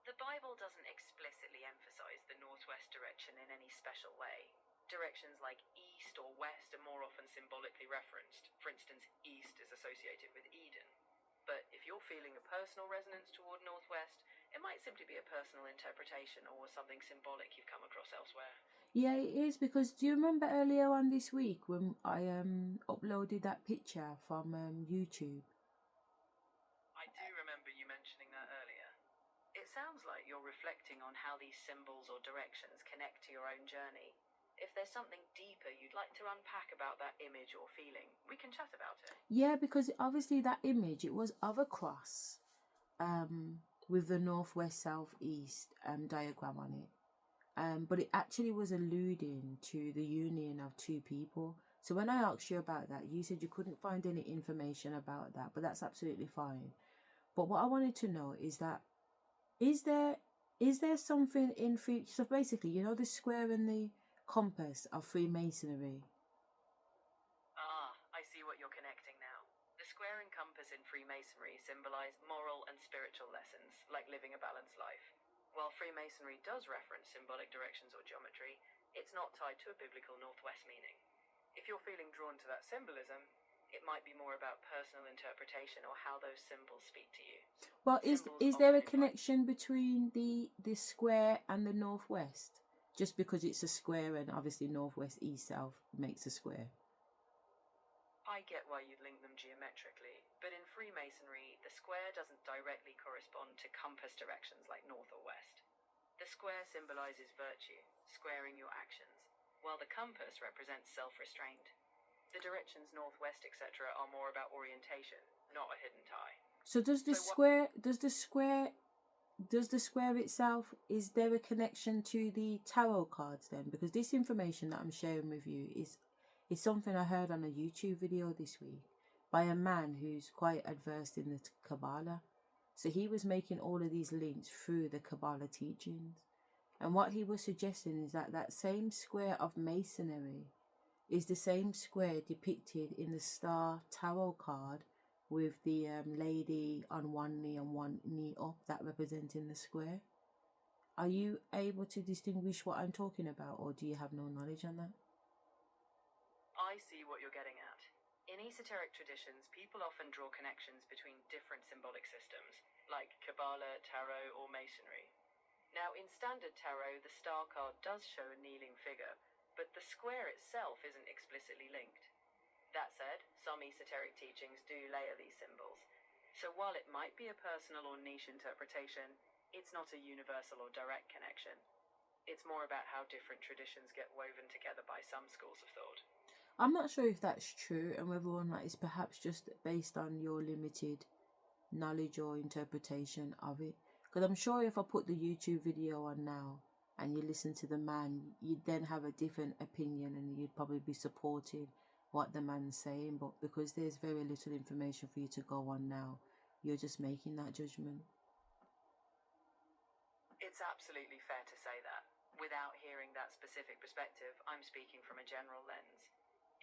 The Bible doesn't explicitly emphasize the northwest direction in any special way. Directions like east or west are more often symbolically referenced. For instance, east is associated with Eden. But if you're feeling a personal resonance toward northwest, it might simply be a personal interpretation or something symbolic you've come across elsewhere. Yeah, it is, because do you remember earlier on this week when I uploaded that picture from YouTube? I do remember you mentioning that earlier. It sounds like you're reflecting on how these symbols or directions connect to your own journey. If there's something deeper you'd like to unpack about that image or feeling, we can chat about it. Yeah, because obviously that image, it was of a cross with the northwest southeast diagram on it. But it actually was alluding to the union of 2 people. So when I asked you about that, you said you couldn't find any information about that, but that's absolutely fine. But what I wanted to know is that, is there something in free? So basically, you know, the square and the compass of Freemasonry. I see what you're connecting now. The square and compass in Freemasonry symbolize moral and spiritual lessons, like living a balanced life. While Freemasonry does reference symbolic directions or geometry, it's not tied to a biblical northwest meaning. If you're feeling drawn to that symbolism, it might be more about personal interpretation or how those symbols speak to you. Well, is there a connection between the square and the northwest? Just because it's a square and obviously northwest, east, south makes a square. I get why you'd link them geometrically, but in Freemasonry, the square doesn't directly correspond to compass directions like north or west. The square symbolizes virtue, squaring your actions, while the compass represents self-restraint. The directions northwest, etc. are more about orientation, not a hidden tie. So does the square itself, is there a connection to the tarot cards then? Because this information that I'm sharing with you is something I heard on a YouTube video this week by a man who's quite adverse in the Kabbalah. So he was making all of these links through the Kabbalah teachings. And what he was suggesting is that that same square of masonry is the same square depicted in the Star Tarot card with the lady on one knee and one knee up, that representing the square. Are you able to distinguish what I'm talking about, or do you have no knowledge on that? I see what you're getting at. In esoteric traditions, people often draw connections between different symbolic systems, like Kabbalah, Tarot, or Masonry. Now, in standard Tarot, the star card does show a kneeling figure, but the square itself isn't explicitly linked. That said, some esoteric teachings do layer these symbols. So while it might be a personal or niche interpretation, it's not a universal or direct connection. It's more about how different traditions get woven together by some schools of thought. I'm not sure if that's true, and whether or not it's perhaps just based on your limited knowledge or interpretation of it. Because I'm sure if I put the YouTube video on now and you listen to the man, you'd then have a different opinion and you'd probably be supporting what the man's saying. But because there's very little information for you to go on now, you're just making that judgment. It's absolutely fair to say that. Without hearing that specific perspective, I'm speaking from a general lens.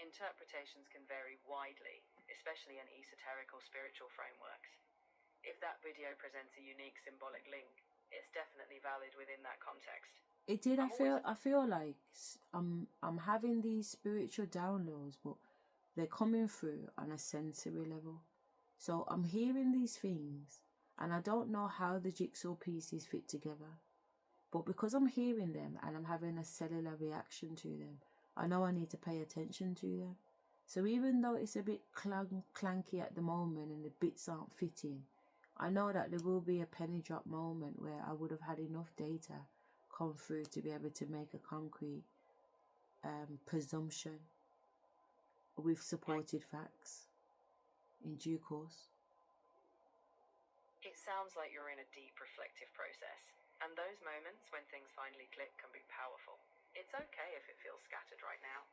Interpretations can vary widely, especially in esoteric or spiritual frameworks. If that video presents a unique symbolic link, it's definitely valid within that context. It did. I feel like I'm having these spiritual downloads, but they're coming through on a sensory level. So I'm hearing these things, and I don't know how the jigsaw pieces fit together. But because I'm hearing them and I'm having a cellular reaction to them, I know I need to pay attention to them. So even though it's a bit clanky at the moment and the bits aren't fitting, I know that there will be a penny drop moment where I would have had enough data come through to be able to make a concrete presumption with supported facts in due course. It sounds like you're in a deep reflective process, and those moments when things finally click can be powerful. It's okay if it feels scattered right now.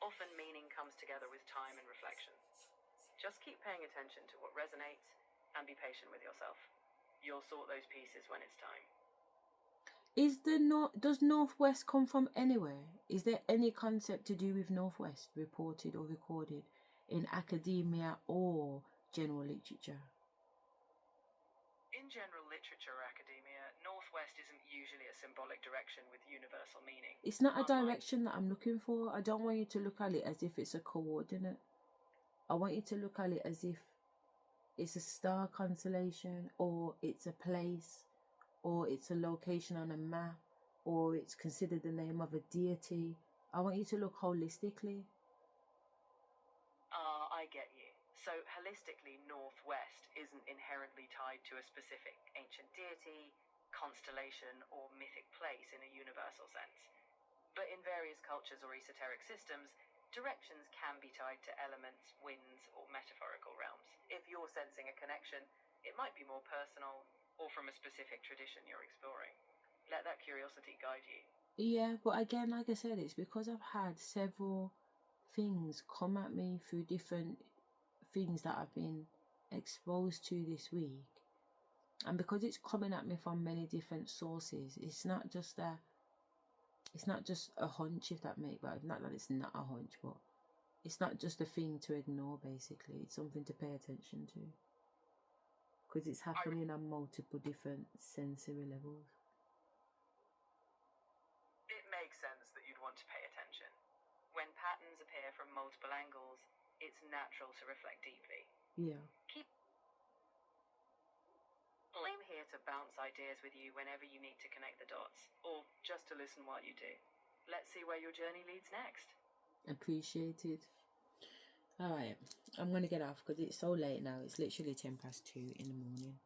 Often meaning comes together with time and reflection. Just keep paying attention to what resonates and be patient with yourself. You'll sort those pieces when it's time. Does Northwest come from anywhere? Is there any concept to do with Northwest reported or recorded in academia or general literature? In general literature or academia, Northwest isn't usually a symbolic direction with universal meaning. It's not a direction that I'm looking for. I don't want you to look at it as if it's a coordinate. I want you to look at it as if it's a star constellation, or it's a place, or it's a location on a map, or it's considered the name of a deity. I want you to look holistically. I get you. So holistically, Northwest isn't inherently tied to a specific ancient deity, constellation, or mythic place in a universal sense. But in various cultures or esoteric systems, directions can be tied to elements, winds, or metaphorical realms. If you're sensing a connection, it might be more personal or from a specific tradition you're exploring. Let that curiosity guide you. Yeah, but again, like I said, it's because I've had several things come at me through different things that I've been exposed to this week. And because it's coming at me from many different sources, it's not just a hunch, if that makes, but not that it's not a hunch, but it's not just a thing to ignore, basically. It's something to pay attention to. Because it's happening on multiple different sensory levels. It makes sense that you'd want to pay attention. When patterns appear from multiple angles, it's natural to reflect deeply. Yeah. I'm here to bounce ideas with you whenever you need to connect the dots, or just to listen while you do. Let's see where your journey leads next. Appreciated. Alright, I'm going to get off because it's so late now. It's literally 2:10 in the morning.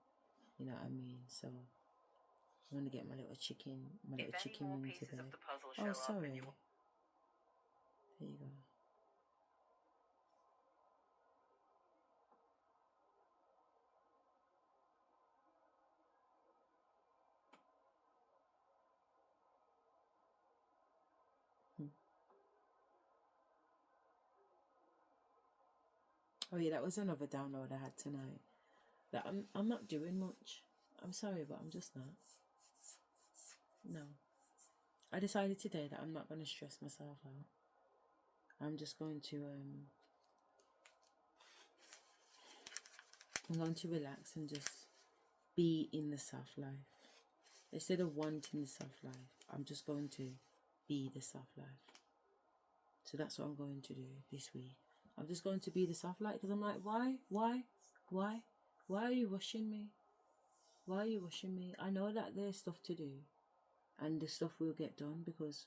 You know what I mean? So I'm going to get my little chicken wing to bed. Of the puzzle Oh, show sorry. up There you go. Oh yeah, that was another download I had tonight. That I'm not doing much. I'm sorry, but I'm just not. No. I decided today that I'm not going to stress myself out. I'm just going to I'm going to relax and just be in the soft life. Instead of wanting the soft life, I'm just going to be the soft life. So that's what I'm going to do this week. I'm just going to be the soft light because I'm like, why are you rushing me? Why are you rushing me? I know that there's stuff to do and the stuff will get done because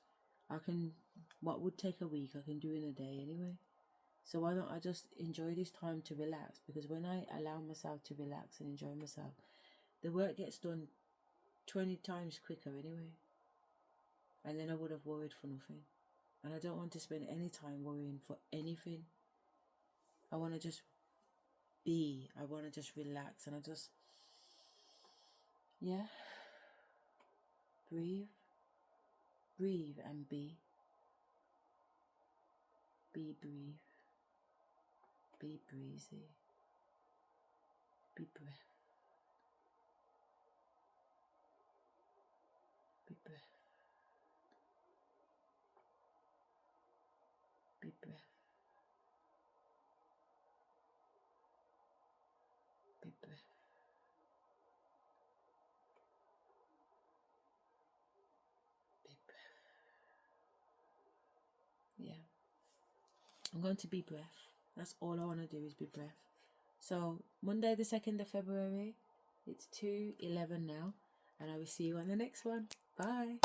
what would take a week, I can do in a day anyway. So why don't I just enjoy this time to relax? Because when I allow myself to relax and enjoy myself, the work gets done 20 times quicker anyway. And then I would have worried for nothing. And I don't want to spend any time worrying for anything. I want to just be. I want to just relax. And I just, yeah. Breathe. Breathe and be. Be breathe. Be breezy. Be breath. Be breath. Be breath. Be breath. Be breath. Yeah. I'm going to be breath. That's all I want to do is be breath. So Monday the 2nd of February, it's 2:11 now, and I will see you on the next one. Bye.